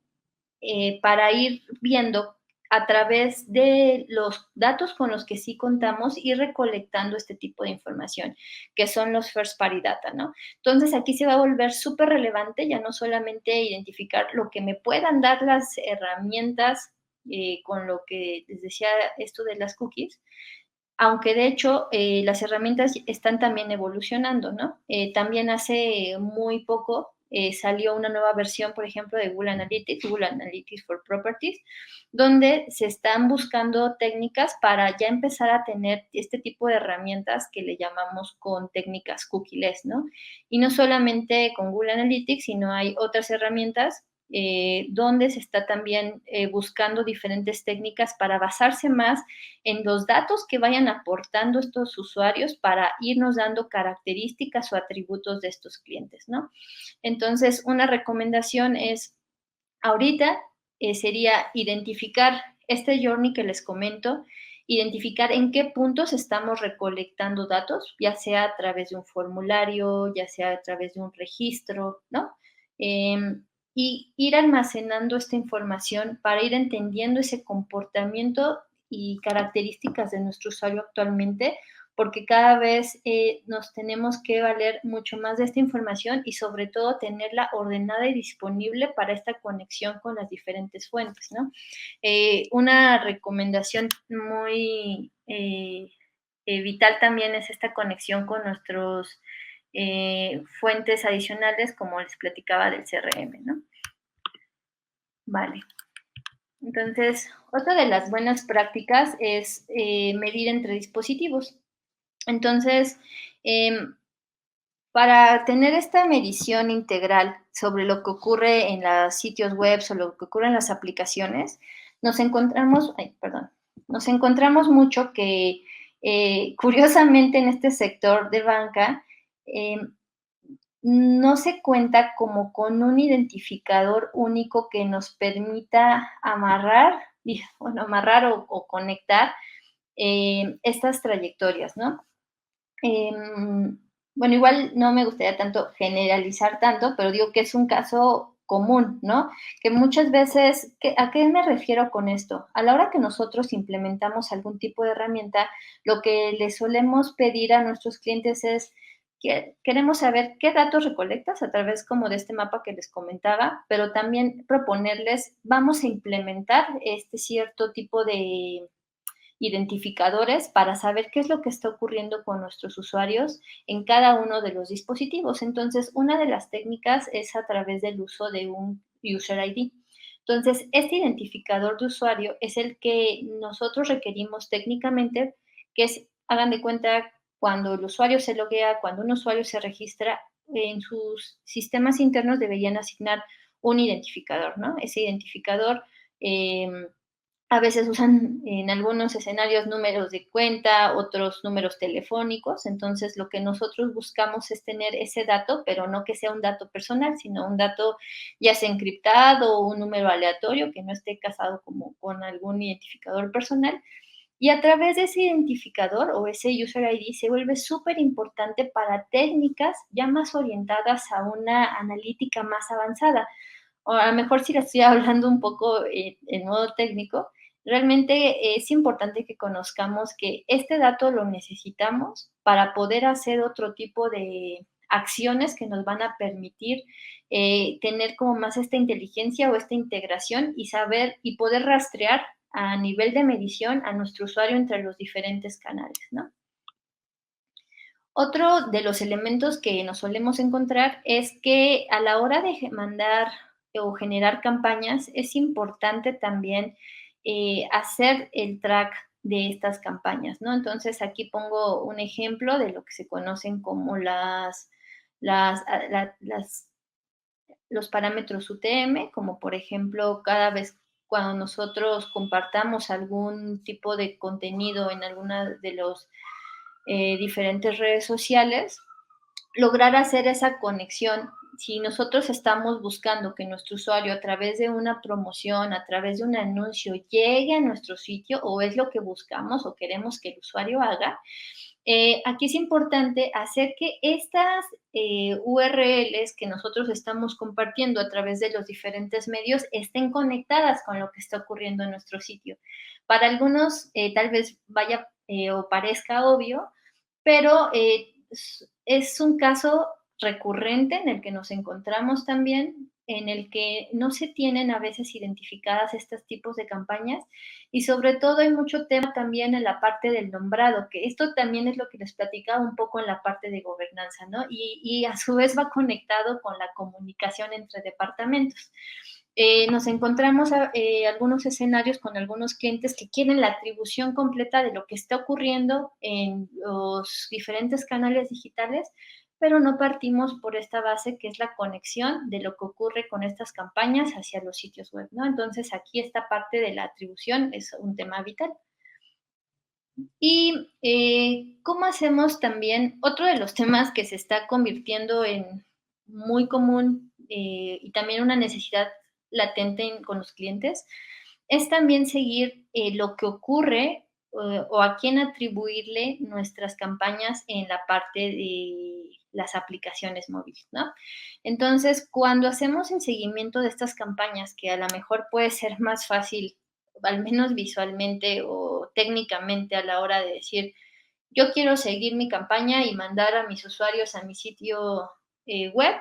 para ir viendo a través de los datos con los que sí contamos y recolectando este tipo de información, que son los first party data, ¿no? Entonces aquí se va a volver súper relevante ya no solamente identificar lo que me puedan dar las herramientas con lo que les decía esto de las cookies, aunque de hecho las herramientas están también evolucionando, ¿no? También hace muy poco salió una nueva versión, por ejemplo, de Google Analytics for Properties, donde se están buscando técnicas para ya empezar a tener este tipo de herramientas que le llamamos con técnicas cookieless, ¿no? Y no solamente con Google Analytics, sino hay otras herramientas donde se está también buscando diferentes técnicas para basarse más en los datos que vayan aportando estos usuarios para irnos dando características o atributos de estos clientes, ¿no? Entonces, una recomendación es, ahorita sería identificar este journey que les comento, identificar en qué puntos estamos recolectando datos, ya sea a través de un formulario, ya sea a través de un registro, ¿no? Y ir almacenando esta información para ir entendiendo ese comportamiento y características de nuestro usuario actualmente, porque cada vez nos tenemos que valer mucho más de esta información y sobre todo tenerla ordenada y disponible para esta conexión con las diferentes fuentes, ¿no? Una recomendación muy vital también es esta conexión con nuestros fuentes adicionales, como les platicaba del CRM, ¿no? Vale. Entonces, otra de las buenas prácticas es medir entre dispositivos. Entonces, para tener esta medición integral sobre lo que ocurre en los sitios web o lo que ocurre en las aplicaciones, nos encontramos mucho que, curiosamente, en este sector de banca, no se cuenta como con un identificador único que nos permita amarrar o conectar estas trayectorias, ¿no? Bueno, igual no me gustaría tanto generalizar tanto, pero digo que es un caso común, ¿no? Que muchas veces, ¿a qué me refiero con esto? A la hora que nosotros implementamos algún tipo de herramienta, lo que le solemos pedir a nuestros clientes es que queremos saber qué datos recolectas a través como de este mapa que les comentaba, pero también proponerles, vamos a implementar este cierto tipo de identificadores para saber qué es lo que está ocurriendo con nuestros usuarios en cada uno de los dispositivos. Entonces, una de las técnicas es a través del uso de un User ID. Entonces, este identificador de usuario es el que nosotros requerimos técnicamente, que es, hagan de cuenta, cuando el usuario se loguea, cuando un usuario se registra, en sus sistemas internos deberían asignar un identificador, ¿no? Ese identificador A veces usan en algunos escenarios números de cuenta, otros números telefónicos. Entonces, lo que nosotros buscamos es tener ese dato, pero no que sea un dato personal, sino un dato ya sea encriptado o un número aleatorio que no esté casado como con algún identificador personal. Y a través de ese identificador o ese user ID se vuelve súper importante para técnicas ya más orientadas a una analítica más avanzada. O a lo mejor si la estoy hablando un poco en modo técnico, realmente es importante que conozcamos que este dato lo necesitamos para poder hacer otro tipo de acciones que nos van a permitir tener como más esta inteligencia o esta integración y saber y poder rastrear a nivel de medición a nuestro usuario entre los diferentes canales, ¿no? Otro de los elementos que nos solemos encontrar es que a la hora de mandar o generar campañas es importante también hacer el track de estas campañas, ¿no? Entonces aquí pongo un ejemplo de lo que se conocen como las, las los parámetros UTM, como por ejemplo, cada vez cuando nosotros compartamos algún tipo de contenido en alguna de los diferentes redes sociales, lograr hacer esa conexión. Si nosotros estamos buscando que nuestro usuario a través de una promoción, a través de un anuncio, llegue a nuestro sitio o es lo que buscamos o queremos que el usuario haga, aquí es importante hacer que estas URLs que nosotros estamos compartiendo a través de los diferentes medios estén conectadas con lo que está ocurriendo en nuestro sitio. Para algunos tal vez vaya o parezca obvio, pero es un caso recurrente en el que nos encontramos también, en el que no se tienen a veces identificadas estos tipos de campañas y sobre todo hay mucho tema también en la parte del nombrado, que esto también es lo que les platicaba un poco en la parte de gobernanza, ¿no? Y a su vez va conectado con la comunicación entre departamentos. Nos encontramos algunos escenarios con algunos clientes que quieren la atribución completa de lo que está ocurriendo en los diferentes canales digitales, pero no partimos por esta base que es la conexión de lo que ocurre con estas campañas hacia los sitios web, ¿no? Entonces aquí esta parte de la atribución es un tema vital. Y cómo hacemos también, otro de los temas que se está convirtiendo en muy común y también una necesidad latente con los clientes, es también seguir lo que ocurre o a quién atribuirle nuestras campañas en la parte de las aplicaciones móviles, ¿no? Entonces, cuando hacemos el seguimiento de estas campañas, que a lo mejor puede ser más fácil, al menos visualmente o técnicamente a la hora de decir, yo quiero seguir mi campaña y mandar a mis usuarios a mi sitio web.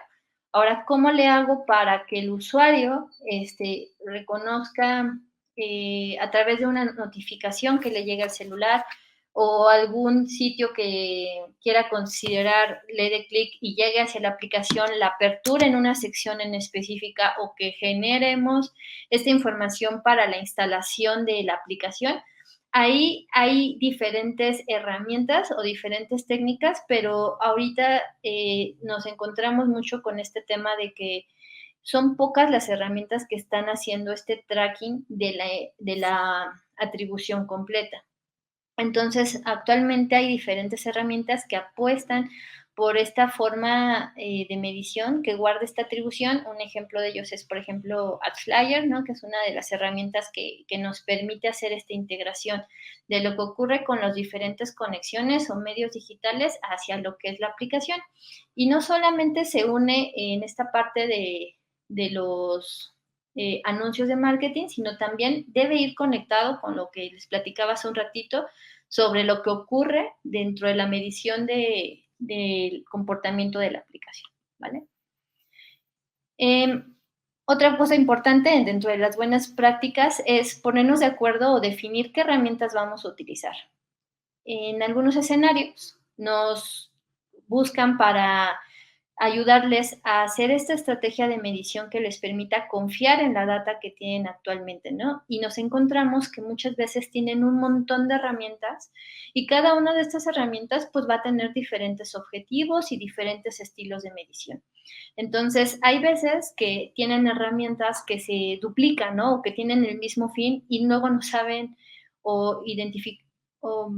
Ahora, ¿cómo le hago para que el usuario reconozca a través de una notificación que le llegue al celular o algún sitio que quiera considerar, le dé clic y llegue hacia la aplicación, la apertura en una sección en específica o que generemos esta información para la instalación de la aplicación? Ahí hay diferentes herramientas o diferentes técnicas, pero ahorita nos encontramos mucho con este tema de que son pocas las herramientas que están haciendo este tracking de la atribución completa. Entonces, actualmente hay diferentes herramientas que apuestan por esta forma de medición que guarda esta atribución. Un ejemplo de ellos es, por ejemplo, AdFlyer, ¿no? Que es una de las herramientas que nos permite hacer esta integración de lo que ocurre con las diferentes conexiones o medios digitales hacia lo que es la aplicación. Y no solamente se une en esta parte de los anuncios de marketing, sino también debe ir conectado con lo que les platicaba hace un ratito sobre lo que ocurre dentro de la medición del comportamiento de la aplicación, ¿vale? Otra cosa importante dentro de las buenas prácticas es ponernos de acuerdo o definir qué herramientas vamos a utilizar. En algunos escenarios nos buscan para ayudarles a hacer esta estrategia de medición que les permita confiar en la data que tienen actualmente, ¿no? Y nos encontramos que muchas veces tienen un montón de herramientas y cada una de estas herramientas pues va a tener diferentes objetivos y diferentes estilos de medición. Entonces, hay veces que tienen herramientas que se duplican, ¿no? O que tienen el mismo fin y luego no saben o identifican o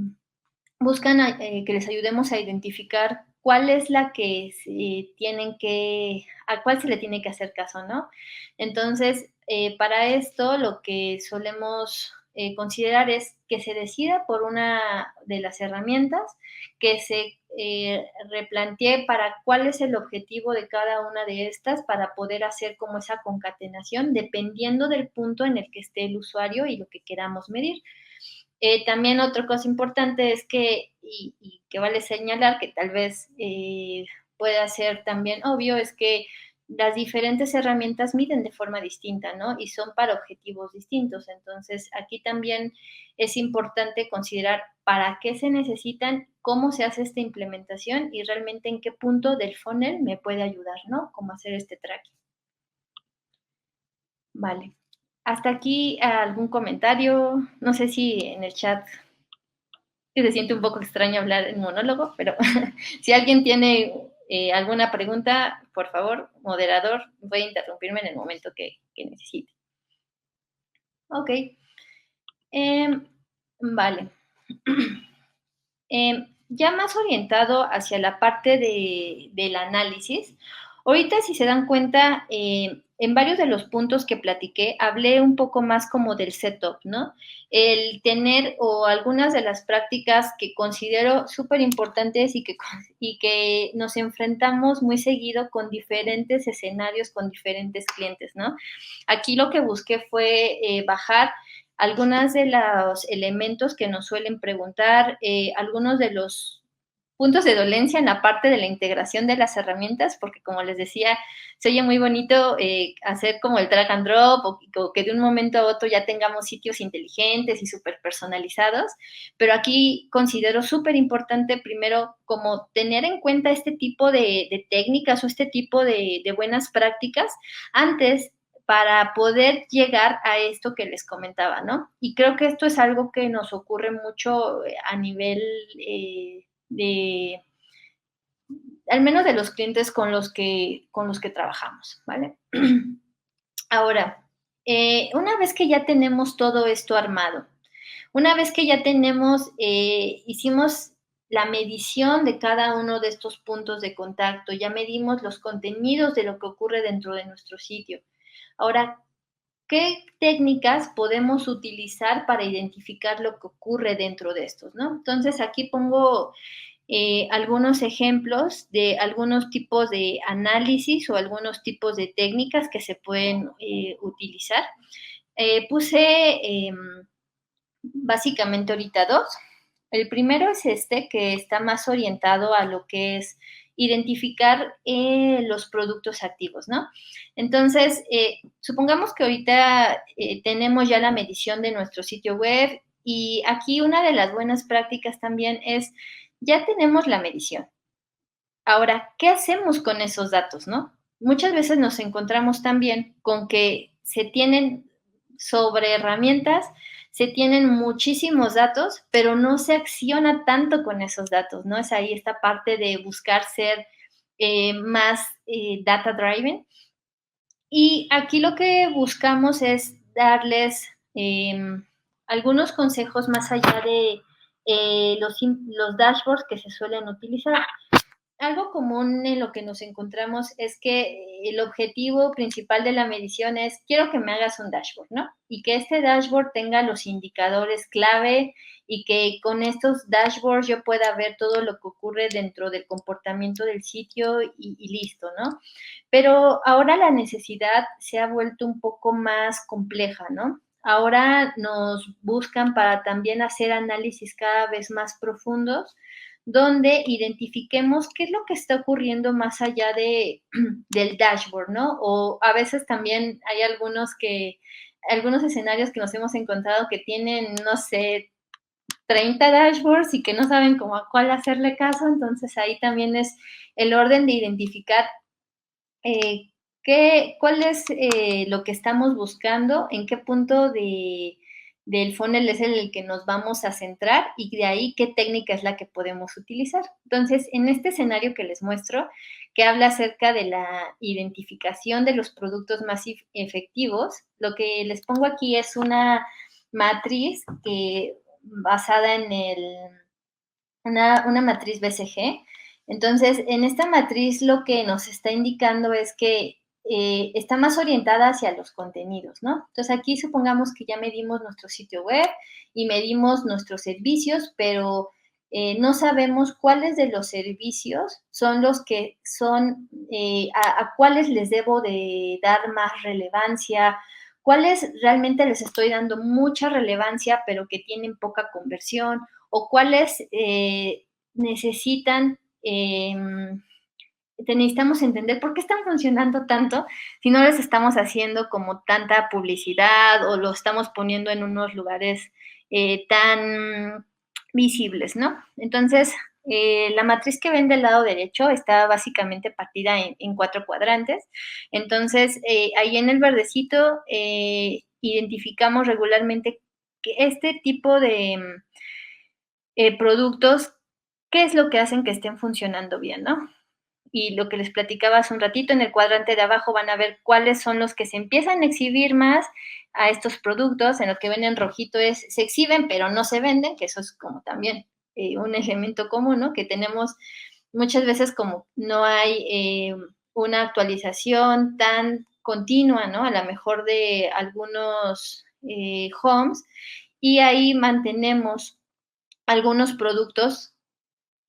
buscan que les ayudemos a identificar cuál es la que tienen que, a cuál se le tiene que hacer caso, ¿no? Entonces, para esto lo que solemos considerar es que se decida por una de las herramientas, que se replantee para cuál es el objetivo de cada una de estas para poder hacer como esa concatenación dependiendo del punto en el que esté el usuario y lo que queramos medir. También otra cosa importante es que, y que vale señalar, que tal vez pueda ser también obvio, es que las diferentes herramientas miden de forma distinta, ¿no? Y son para objetivos distintos. Entonces, aquí también es importante considerar para qué se necesitan, cómo se hace esta implementación y realmente en qué punto del funnel me puede ayudar, ¿no? Cómo hacer este tracking. Vale. Hasta aquí algún comentario. No sé si en el chat se siente un poco extraño hablar en monólogo, pero si alguien tiene alguna pregunta, por favor, moderador, puede interrumpirme en el momento que necesite. Ok. Vale. Ya más orientado hacia la parte del análisis, ahorita si se dan cuenta, en varios de los puntos que platiqué, hablé un poco más como del setup, ¿no? El tener o algunas de las prácticas que considero súper importantes y que nos enfrentamos muy seguido con diferentes escenarios, con diferentes clientes, ¿no? Aquí lo que busqué fue bajar algunos de los elementos que nos suelen preguntar, algunos de los puntos de dolencia en la parte de la integración de las herramientas, porque como les decía, se oye muy bonito hacer como el drag and drop o que de un momento a otro ya tengamos sitios inteligentes y súper personalizados, pero aquí considero súper importante primero como tener en cuenta este tipo de técnicas o este tipo de buenas prácticas antes para poder llegar a esto que les comentaba, ¿no? Y creo que esto es algo que nos ocurre mucho a nivel al menos de los clientes con los que trabajamos, ¿vale? Ahora, una vez que ya tenemos todo esto armado, una vez que ya tenemos, hicimos la medición de cada uno de estos puntos de contacto, ya medimos los contenidos de lo que ocurre dentro de nuestro sitio. Ahora, ¿qué técnicas podemos utilizar para identificar lo que ocurre dentro de estos, ¿no? Entonces, aquí pongo algunos ejemplos de algunos tipos de análisis o algunos tipos de técnicas que se pueden utilizar. Puse básicamente ahorita dos. El primero es este, que está más orientado a lo que es identificar los productos activos, ¿no? Entonces, supongamos que ahorita tenemos ya la medición de nuestro sitio web y aquí una de las buenas prácticas también es, ya tenemos la medición. Ahora, ¿qué hacemos con esos datos, no? Muchas veces nos encontramos también con que se tienen sobre herramientas, se tienen muchísimos datos, pero no se acciona tanto con esos datos, ¿no? Es ahí esta parte de buscar ser más data driven. Y aquí lo que buscamos es darles algunos consejos más allá de los dashboards que se suelen utilizar. Algo común en lo que nos encontramos es que el objetivo principal de la medición es, quiero que me hagas un dashboard, ¿no? Y que este dashboard tenga los indicadores clave y que con estos dashboards yo pueda ver todo lo que ocurre dentro del comportamiento del sitio y listo, ¿no? Pero ahora la necesidad se ha vuelto un poco más compleja, ¿no? Ahora nos buscan para también hacer análisis cada vez más profundos donde identifiquemos qué es lo que está ocurriendo más allá del dashboard, ¿no? O a veces también hay algunos escenarios que nos hemos encontrado que tienen, no sé, 30 dashboards y que no saben cómo a cuál hacerle caso. Entonces ahí también es el orden de identificar cuál es lo que estamos buscando, en qué punto del funnel es el que nos vamos a centrar y de ahí qué técnica es la que podemos utilizar. Entonces, en este escenario que les muestro, que habla acerca de la identificación de los productos más efectivos, lo que les pongo aquí es una matriz basada en una matriz BCG. Entonces, en esta matriz lo que nos está indicando es que está más orientada hacia los contenidos, ¿no? Entonces, aquí supongamos que ya medimos nuestro sitio web y medimos nuestros servicios, pero no sabemos cuáles de los servicios son los que son, a cuáles les debo de dar más relevancia, cuáles realmente les estoy dando mucha relevancia, pero que tienen poca conversión, o cuáles necesitamos entender por qué están funcionando tanto si no les estamos haciendo como tanta publicidad o lo estamos poniendo en unos lugares tan visibles, ¿no? Entonces, la matriz que ven del lado derecho está básicamente partida en 4 cuadrantes. Entonces, ahí en el verdecito identificamos regularmente que este tipo de productos, ¿qué es lo que hacen que estén funcionando bien, no? Y lo que les platicaba hace un ratito, en el cuadrante de abajo van a ver cuáles son los que se empiezan a exhibir más a estos productos. En lo que ven en rojito se exhiben, pero no se venden, que eso es como también un elemento común, ¿no? Que tenemos muchas veces como no hay una actualización tan continua, ¿no? A lo mejor de algunos homes, y ahí mantenemos algunos productos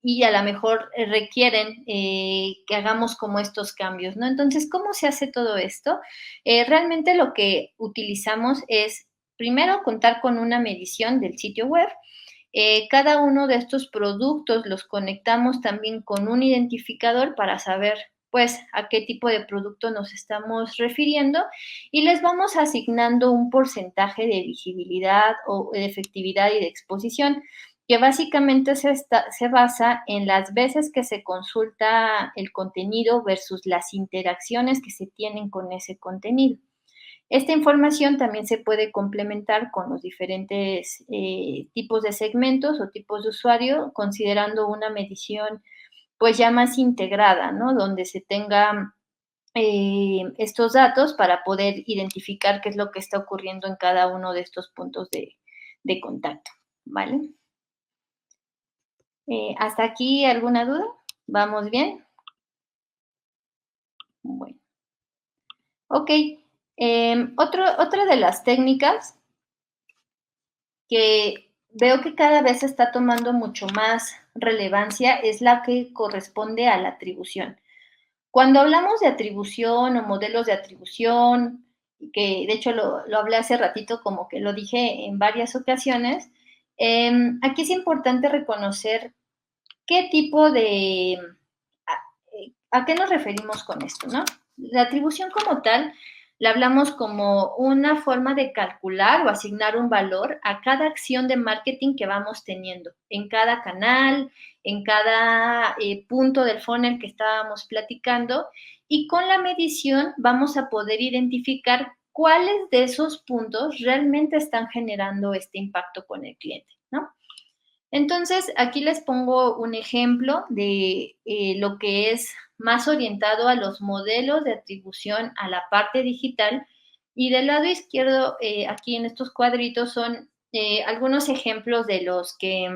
y a lo mejor requieren que hagamos como estos cambios, ¿no? Entonces, ¿cómo se hace todo esto? Realmente lo que utilizamos es, primero, contar con una medición del sitio web. Cada uno de estos productos los conectamos también con un identificador para saber, pues, a qué tipo de producto nos estamos refiriendo, y les vamos asignando un porcentaje de visibilidad o de efectividad y de exposición, que básicamente se basa en las veces que se consulta el contenido versus las interacciones que se tienen con ese contenido. Esta información también se puede complementar con los diferentes tipos de segmentos o tipos de usuario, considerando una medición pues ya más integrada, ¿no? Donde se tenga estos datos para poder identificar qué es lo que está ocurriendo en cada uno de estos puntos de contacto, ¿vale? ¿Hasta aquí alguna duda? ¿Vamos bien? Bueno. Ok. Otra de las técnicas que veo que cada vez está tomando mucho más relevancia es la que corresponde a la atribución. Cuando hablamos de atribución o modelos de atribución, que de hecho lo hablé hace ratito, como que lo dije en varias ocasiones, aquí es importante reconocer qué tipo de... ¿A qué nos referimos con esto, no? La atribución como tal la hablamos como una forma de calcular o asignar un valor a cada acción de marketing que vamos teniendo, en cada canal, en cada punto del funnel que estábamos platicando, y con la medición vamos a poder identificar cuáles de esos puntos realmente están generando este impacto con el cliente, ¿no? Entonces, aquí les pongo un ejemplo de lo que es más orientado a los modelos de atribución a la parte digital. Y del lado izquierdo, aquí en estos cuadritos, son algunos ejemplos de los que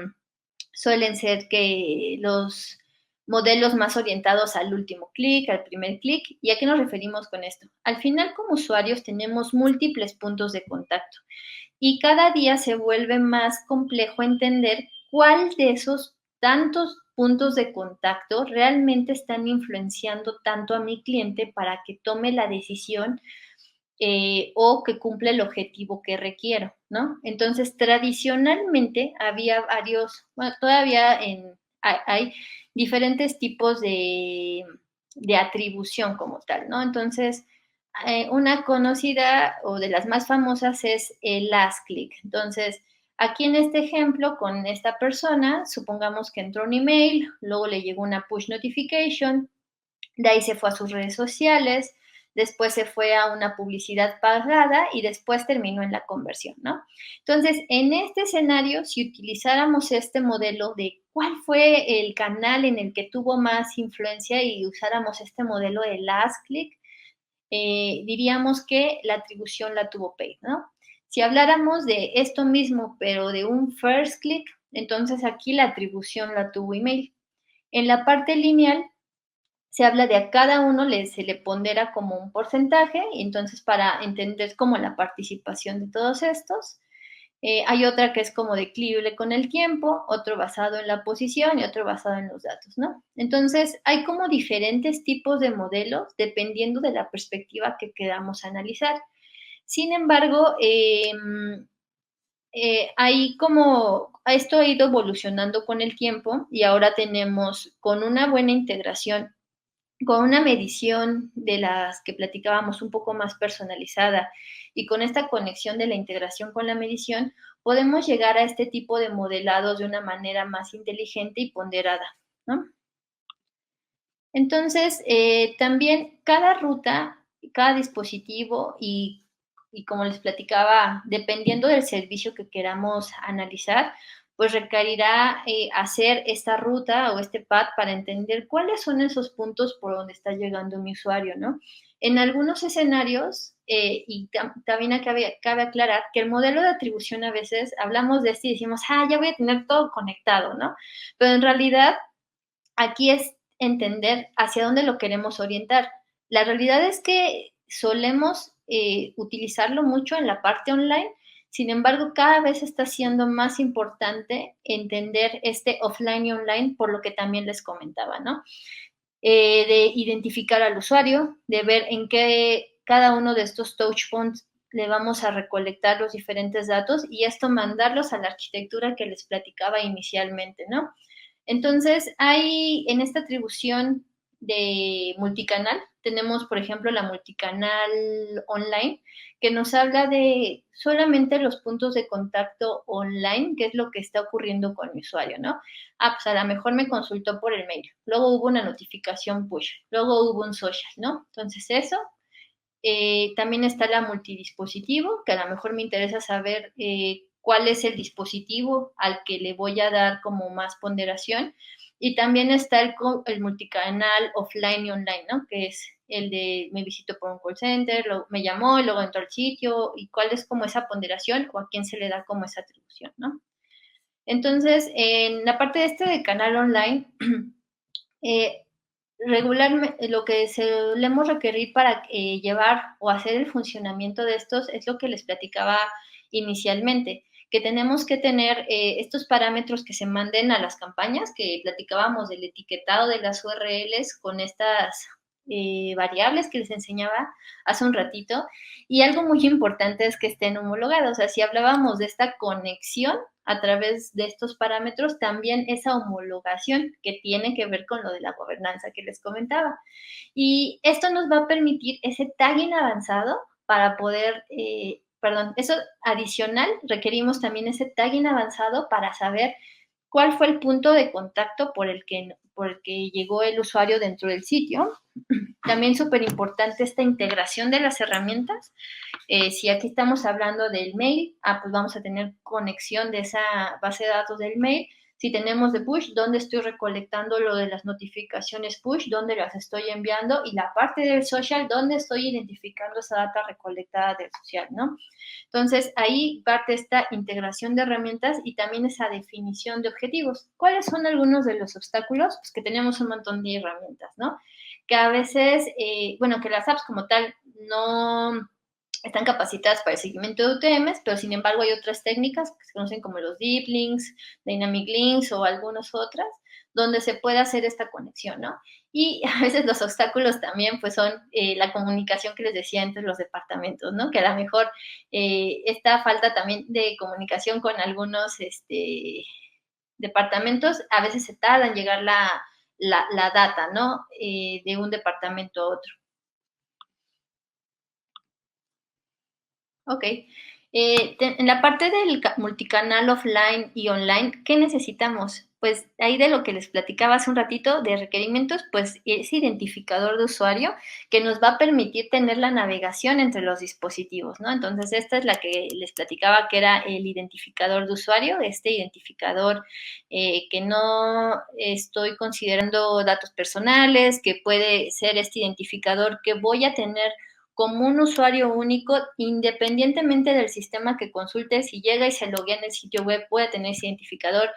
suelen ser que los modelos más orientados al último clic, al primer clic. ¿Y a qué nos referimos con esto? Al final, como usuarios, tenemos múltiples puntos de contacto y cada día se vuelve más complejo entender cuál de esos tantos puntos de contacto realmente están influenciando tanto a mi cliente para que tome la decisión o que cumpla el objetivo que requiero, ¿no? Entonces, tradicionalmente había varios, bueno, todavía hay diferentes tipos de atribución como tal, ¿no? Entonces, una conocida o de las más famosas es el last click. Entonces, Aquí en este ejemplo, con esta persona, supongamos que entró un email, luego le llegó una push notification, de ahí se fue a sus redes sociales, después se fue a una publicidad pagada y después terminó en la conversión, ¿no? Entonces, en este escenario, si utilizáramos este modelo de cuál fue el canal en el que tuvo más influencia y usáramos este modelo de last click, diríamos que la atribución la tuvo paid, ¿no? Si habláramos de esto mismo, pero de un first click, entonces aquí la atribución la tuvo email. En la parte lineal se habla de a cada uno se le pondera como un porcentaje, y entonces para entender como la participación de todos estos, hay otra que es como declive con el tiempo, otro basado en la posición y otro basado en los datos, ¿no? Entonces, hay como diferentes tipos de modelos dependiendo de la perspectiva que queramos analizar. Sin embargo, hay como, esto ha ido evolucionando con el tiempo y ahora tenemos con una buena integración, con una medición de las que platicábamos un poco más personalizada y con esta conexión de la integración con la medición, podemos llegar a este tipo de modelados de una manera más inteligente y ponderada, ¿no? Entonces, también cada ruta, cada dispositivo y como les platicaba, dependiendo del servicio que queramos analizar, pues requerirá hacer esta ruta o este path para entender cuáles son esos puntos por donde está llegando mi usuario, ¿no? En algunos escenarios, y también cabe aclarar que el modelo de atribución a veces hablamos de esto y decimos, ya voy a tener todo conectado, ¿no? Pero en realidad aquí es entender hacia dónde lo queremos orientar. La realidad es que solemos utilizarlo mucho en la parte online, sin embargo, cada vez está siendo más importante entender este offline y online, por lo que también les comentaba, ¿no? De identificar al usuario, de ver en qué cada uno de estos touch points le vamos a recolectar los diferentes datos y esto mandarlos a la arquitectura que les platicaba inicialmente, ¿no? Entonces, hay en esta atribución de multicanal, tenemos, por ejemplo, la multicanal online, que nos habla de solamente los puntos de contacto online, que es lo que está ocurriendo con mi usuario, ¿no? Pues a lo mejor me consultó por el mail, luego hubo una notificación push, luego hubo un social, ¿no? Entonces, eso. También está la multidispositivo, que a lo mejor me interesa saber cuál es el dispositivo al que le voy a dar como más ponderación. Y también está el multicanal offline y online, ¿no? Que es el de me visito por un call center, me llamó y luego entró al sitio, y cuál es como esa ponderación o a quién se le da como esa atribución, ¿no? Entonces, en la parte de este de canal online, regularmente lo que solemos requerir para llevar o hacer el funcionamiento de estos es lo que les platicaba inicialmente, que tenemos que tener estos parámetros que se manden a las campañas, que platicábamos del etiquetado de las URLs con estas variables que les enseñaba hace un ratito. Y algo muy importante es que estén homologados. O sea, si hablábamos de esta conexión a través de estos parámetros, también esa homologación que tiene que ver con lo de la gobernanza que les comentaba. Y esto nos va a permitir ese tagging avanzado para poder, eso adicional, requerimos también ese tagging avanzado para saber cuál fue el punto de contacto por el que llegó el usuario dentro del sitio. También súper importante esta integración de las herramientas. Si aquí estamos hablando del mail, pues vamos a tener conexión de esa base de datos del mail. Si tenemos de push, ¿dónde estoy recolectando lo de las notificaciones push? ¿Dónde las estoy enviando? Y la parte del social, ¿dónde estoy identificando esa data recolectada del social, ¿no? Entonces, ahí parte esta integración de herramientas y también esa definición de objetivos. ¿Cuáles son algunos de los obstáculos? Pues que tenemos un montón de herramientas, ¿no? Que a veces, que las apps como tal no están capacitadas para el seguimiento de UTMs, pero sin embargo hay otras técnicas que se conocen como los deep links, dynamic links o algunas otras, donde se puede hacer esta conexión, ¿no? Y a veces los obstáculos también pues son la comunicación que les decía entre los departamentos, ¿no? Que a lo mejor esta falta también de comunicación con algunos departamentos, a veces se tarda en llegar la data, ¿no? De un departamento a otro. Ok, En la parte del multicanal offline y online, ¿qué necesitamos? Pues ahí de lo que les platicaba hace un ratito de requerimientos, pues es identificador de usuario que nos va a permitir tener la navegación entre los dispositivos, ¿no? Entonces, esta es la que les platicaba que era el identificador de usuario, este identificador que no estoy considerando datos personales, que puede ser este identificador que voy a tener como un usuario único, independientemente del sistema que consulte, si llega y se loguea en el sitio web, puede tener ese identificador.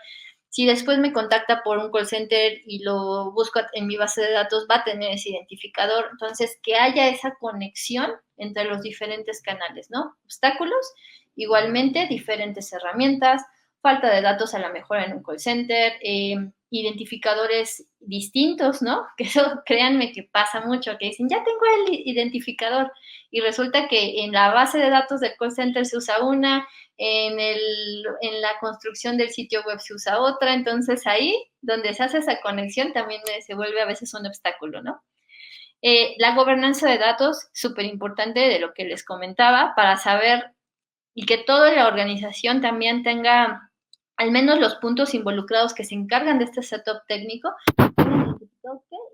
Si después me contacta por un call center y lo busco en mi base de datos, va a tener ese identificador. Entonces, que haya esa conexión entre los diferentes canales, ¿no? Obstáculos, igualmente diferentes herramientas, falta de datos a la mejor en un call center, identificadores distintos, ¿no? Que eso créanme que pasa mucho, que dicen, ya tengo el identificador y resulta que en la base de datos del call center se usa una, en la construcción del sitio web se usa otra, entonces ahí donde se hace esa conexión también se vuelve a veces un obstáculo, ¿no? La gobernanza de datos, súper importante de lo que les comentaba, para saber y que toda la organización también tenga al menos los puntos involucrados que se encargan de este setup técnico, qué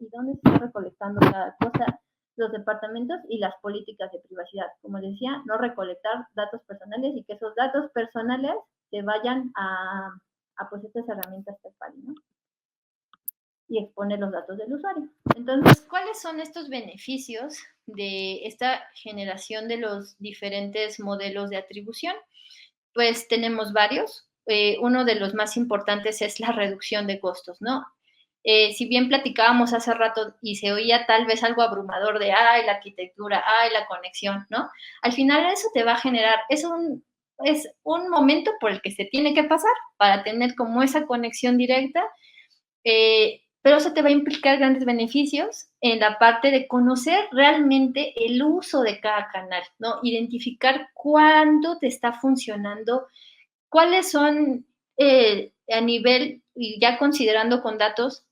y dónde se está recolectando cada cosa, los departamentos y las políticas de privacidad. Como decía, no recolectar datos personales y que esos datos personales se vayan a pues estas herramientas third-party, ¿no? Y exponer los datos del usuario. Entonces, ¿cuáles son estos beneficios de esta generación de los diferentes modelos de atribución? Pues tenemos varios. Uno de los más importantes es la reducción de costos, ¿no? Si bien platicábamos hace rato y se oía tal vez algo abrumador de, ay, la arquitectura, ay, la conexión, ¿no? Al final eso te va a generar, es un momento por el que se tiene que pasar para tener como esa conexión directa, pero eso te va a implicar grandes beneficios en la parte de conocer realmente el uso de cada canal, ¿no? Identificar cuánto te está funcionando, cuáles son a nivel, y ya considerando con datos,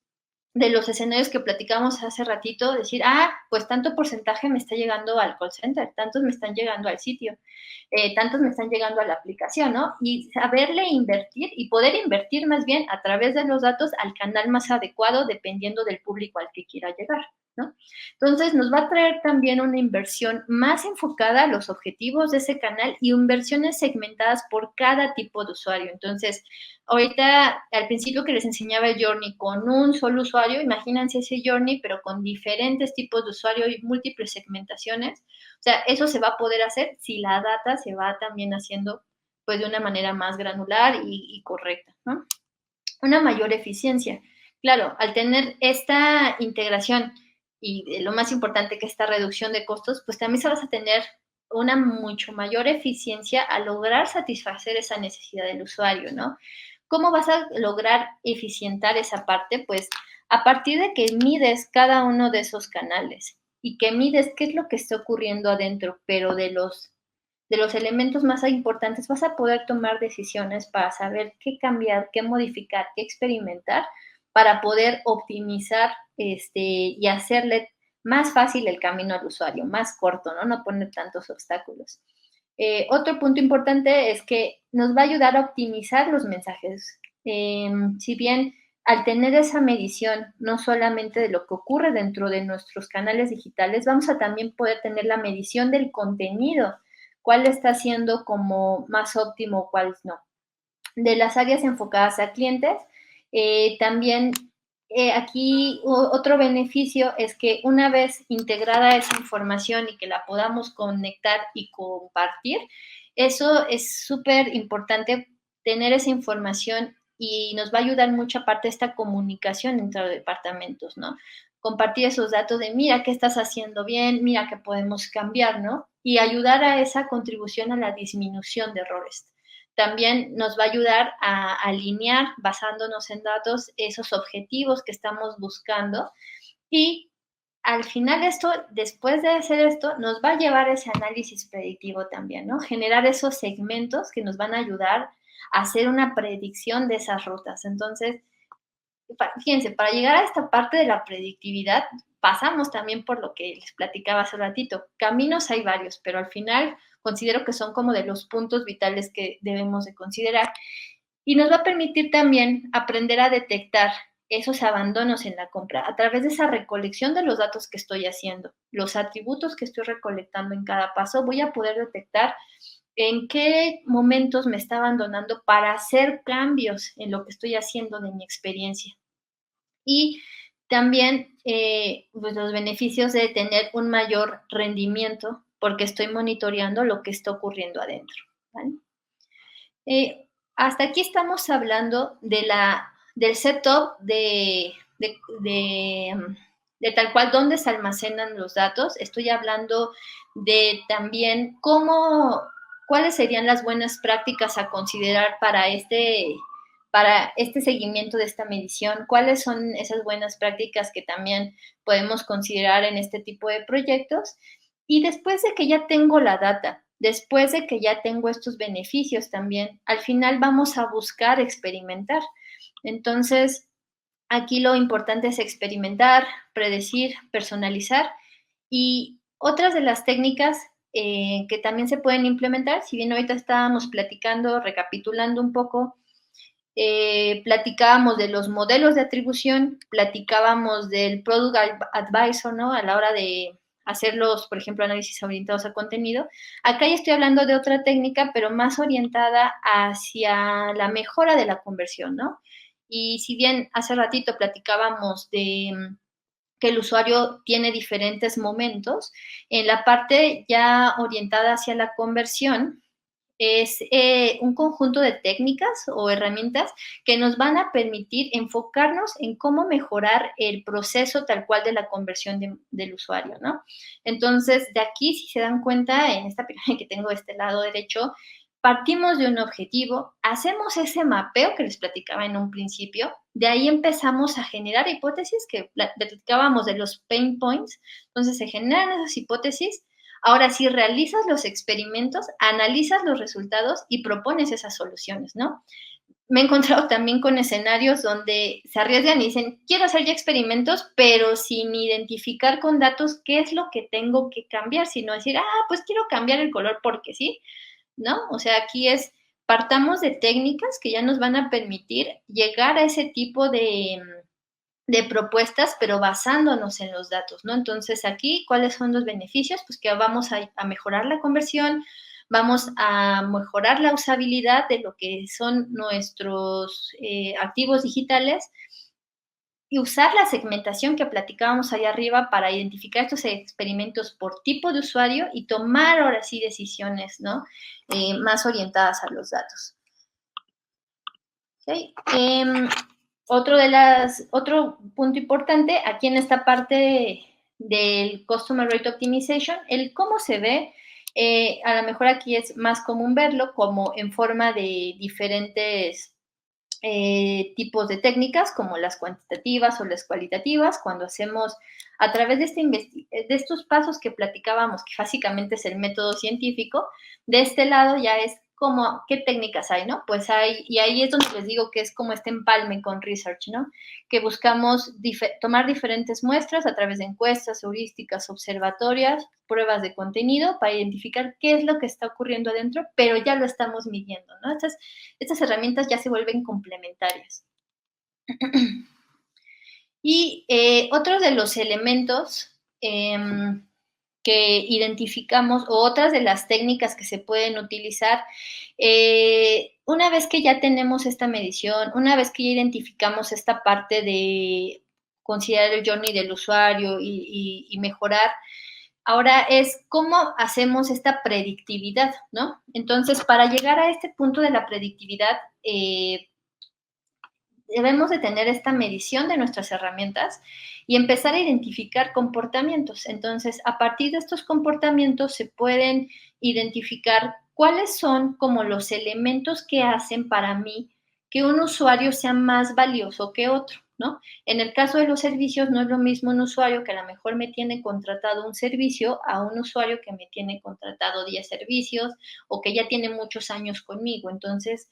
de los escenarios que platicamos hace ratito, decir, pues tanto porcentaje me está llegando al call center, tantos me están llegando al sitio, tantos me están llegando a la aplicación, ¿no? Y saberle invertir y poder invertir más bien a través de los datos al canal más adecuado dependiendo del público al que quiera llegar, ¿no? Entonces, nos va a traer también una inversión más enfocada a los objetivos de ese canal y inversiones segmentadas por cada tipo de usuario. Entonces, ahorita, al principio que les enseñaba el Journey con un solo usuario, imagínense ese Journey, pero con diferentes tipos de usuario y múltiples segmentaciones. O sea, eso se va a poder hacer si la data se va también haciendo pues de una manera más granular y correcta, ¿no? Una mayor eficiencia. Claro, al tener esta integración y lo más importante que esta reducción de costos, pues también se vas a tener una mucho mayor eficiencia a lograr satisfacer esa necesidad del usuario, ¿no? ¿Cómo vas a lograr eficientar esa parte? Pues a partir de que mides cada uno de esos canales y que mides qué es lo que está ocurriendo adentro, pero de los elementos más importantes vas a poder tomar decisiones para saber qué cambiar, qué modificar, qué experimentar para poder optimizar y hacerle más fácil el camino al usuario, más corto, ¿no? No poner tantos obstáculos. Otro punto importante es que nos va a ayudar a optimizar los mensajes. Si bien al tener esa medición, no solamente de lo que ocurre dentro de nuestros canales digitales, vamos a también poder tener la medición del contenido, cuál está siendo como más óptimo, cuál no. De las áreas enfocadas a clientes, también aquí otro beneficio es que una vez integrada esa información y que la podamos conectar y compartir, eso es súper importante tener esa información y nos va a ayudar mucho aparte esta comunicación entre los departamentos, ¿no? Compartir esos datos de mira qué estás haciendo bien, mira qué podemos cambiar, ¿no? Y ayudar a esa contribución a la disminución de errores. También nos va a ayudar a alinear, basándonos en datos, esos objetivos que estamos buscando. Y al final esto, después de hacer esto, nos va a llevar a ese análisis predictivo también, ¿no? Generar esos segmentos que nos van a ayudar a hacer una predicción de esas rutas. Entonces, fíjense, para llegar a esta parte de la predictividad, pasamos también por lo que les platicaba hace un ratito. Caminos hay varios, pero al final, considero que son como de los puntos vitales que debemos de considerar. Y nos va a permitir también aprender a detectar esos abandonos en la compra a través de esa recolección de los datos que estoy haciendo, los atributos que estoy recolectando en cada paso. Voy a poder detectar en qué momentos me está abandonando para hacer cambios en lo que estoy haciendo de mi experiencia. Y también pues los beneficios de tener un mayor rendimiento porque estoy monitoreando lo que está ocurriendo adentro, ¿vale? Hasta aquí estamos hablando del setup de tal cual dónde se almacenan los datos. Estoy hablando de también cuáles serían las buenas prácticas a considerar para este seguimiento de esta medición, cuáles son esas buenas prácticas que también podemos considerar en este tipo de proyectos. Y después de que ya tengo la data, después de que ya tengo estos beneficios también, al final vamos a buscar experimentar. Entonces, aquí lo importante es experimentar, predecir, personalizar. Y otras de las técnicas que también se pueden implementar, si bien ahorita estábamos platicando, recapitulando un poco, platicábamos de los modelos de atribución, platicábamos del Product Advisor, ¿no? A la hora de hacer los, por ejemplo, análisis orientados a contenido. Acá ya estoy hablando de otra técnica, pero más orientada hacia la mejora de la conversión, ¿no? Y si bien hace ratito platicábamos de que el usuario tiene diferentes momentos, en la parte ya orientada hacia la conversión, es un conjunto de técnicas o herramientas que nos van a permitir enfocarnos en cómo mejorar el proceso tal cual de la conversión del usuario, ¿no? Entonces, de aquí, si se dan cuenta, en esta pirámide que tengo de este lado derecho, partimos de un objetivo, hacemos ese mapeo que les platicaba en un principio, de ahí empezamos a generar hipótesis que platicábamos de los pain points, entonces se generan esas hipótesis. Ahora, si realizas los experimentos, analizas los resultados y propones esas soluciones, ¿no? Me he encontrado también con escenarios donde se arriesgan y dicen, quiero hacer ya experimentos, pero sin identificar con datos qué es lo que tengo que cambiar, sino decir, pues quiero cambiar el color porque sí, ¿no? O sea, aquí partamos de técnicas que ya nos van a permitir llegar a ese tipo de propuestas, pero basándonos en los datos, ¿no? Entonces, aquí, ¿cuáles son los beneficios? Pues que vamos a mejorar la conversión, vamos a mejorar la usabilidad de lo que son nuestros activos digitales y usar la segmentación que platicábamos allá arriba para identificar estos experimentos por tipo de usuario y tomar ahora sí decisiones, ¿no? Más orientadas a los datos. ¿Okay? Otro punto importante aquí en esta parte del Customer Rate Optimization, el cómo se ve, a lo mejor aquí es más común verlo como en forma de diferentes tipos de técnicas, como las cuantitativas o las cualitativas, cuando hacemos a través de estos pasos que platicábamos, que básicamente es el método científico, de este lado ya es como, ¿qué técnicas hay, no? Pues hay, y ahí es donde les digo que es como este empalme con research, ¿no? Que buscamos tomar diferentes muestras a través de encuestas, heurísticas, observatorias, pruebas de contenido para identificar qué es lo que está ocurriendo adentro, pero ya lo estamos midiendo, ¿no? Estas herramientas ya se vuelven complementarias. Y otro de los elementos que identificamos o otras de las técnicas que se pueden utilizar, una vez que ya tenemos esta medición, una vez que ya identificamos esta parte de considerar el journey del usuario y mejorar, ahora es cómo hacemos esta predictividad, ¿no? Entonces, para llegar a este punto de la predictividad, debemos de tener esta medición de nuestras herramientas y empezar a identificar comportamientos. Entonces, a partir de estos comportamientos se pueden identificar cuáles son como los elementos que hacen para mí que un usuario sea más valioso que otro, ¿no? En el caso de los servicios, no es lo mismo un usuario que a lo mejor me tiene contratado un servicio a un usuario que me tiene contratado 10 servicios o que ya tiene muchos años conmigo. Entonces,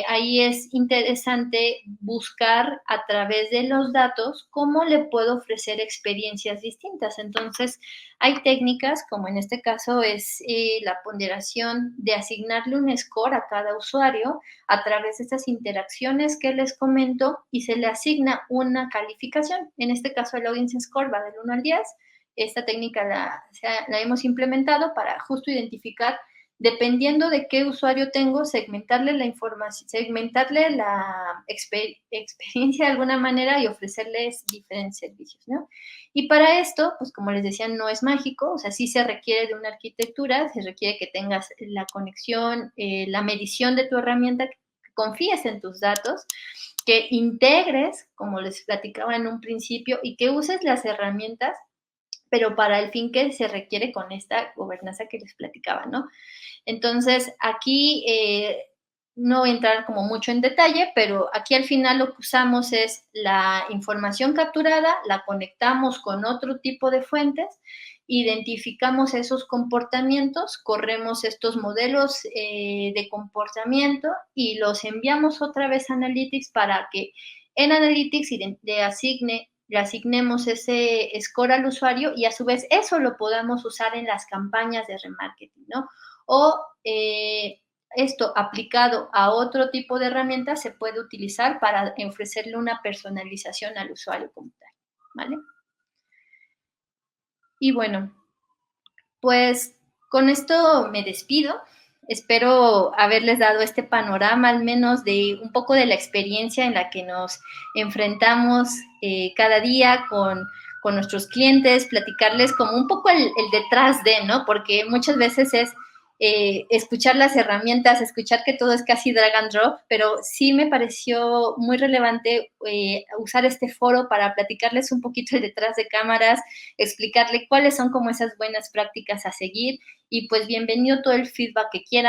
ahí es interesante buscar a través de los datos cómo le puedo ofrecer experiencias distintas. Entonces, Hay técnicas, como en este caso es la ponderación de asignarle un score a cada usuario a través de estas interacciones que les comento y se le asigna una calificación. En este caso el Login Score va del 1 al 10. Esta técnica la hemos implementado para justo identificar, dependiendo de qué usuario tengo, segmentarle la información, segmentarle la experiencia de alguna manera y ofrecerles diferentes servicios, ¿no? Y para esto, pues como les decía, no es mágico, o sea, sí se requiere de una arquitectura, se requiere que tengas la conexión, la medición de tu herramienta, que confíes en tus datos, que integres, como les platicaba en un principio, y que uses las herramientas, pero para el fin que se requiere con esta gobernanza que les platicaba, ¿no? Entonces, aquí no voy a entrar como mucho en detalle, pero aquí al final lo que usamos es la información capturada, la conectamos con otro tipo de fuentes, identificamos esos comportamientos, corremos estos modelos de comportamiento y los enviamos otra vez a Analytics para que en Analytics le asignemos ese score al usuario y a su vez eso lo podamos usar en las campañas de remarketing, ¿no? O esto aplicado a otro tipo de herramientas se puede utilizar para ofrecerle una personalización al usuario como tal, ¿vale? Y bueno, pues con esto me despido. Espero haberles dado este panorama al menos de un poco de la experiencia en la que nos enfrentamos cada día con nuestros clientes, platicarles como un poco el detrás de, ¿no? Porque muchas veces es escuchar las herramientas, escuchar que todo es casi drag and drop, pero sí me pareció muy relevante usar este foro para platicarles un poquito el detrás de cámaras, explicarle cuáles son como esas buenas prácticas a seguir y pues bienvenido todo el feedback que quieran.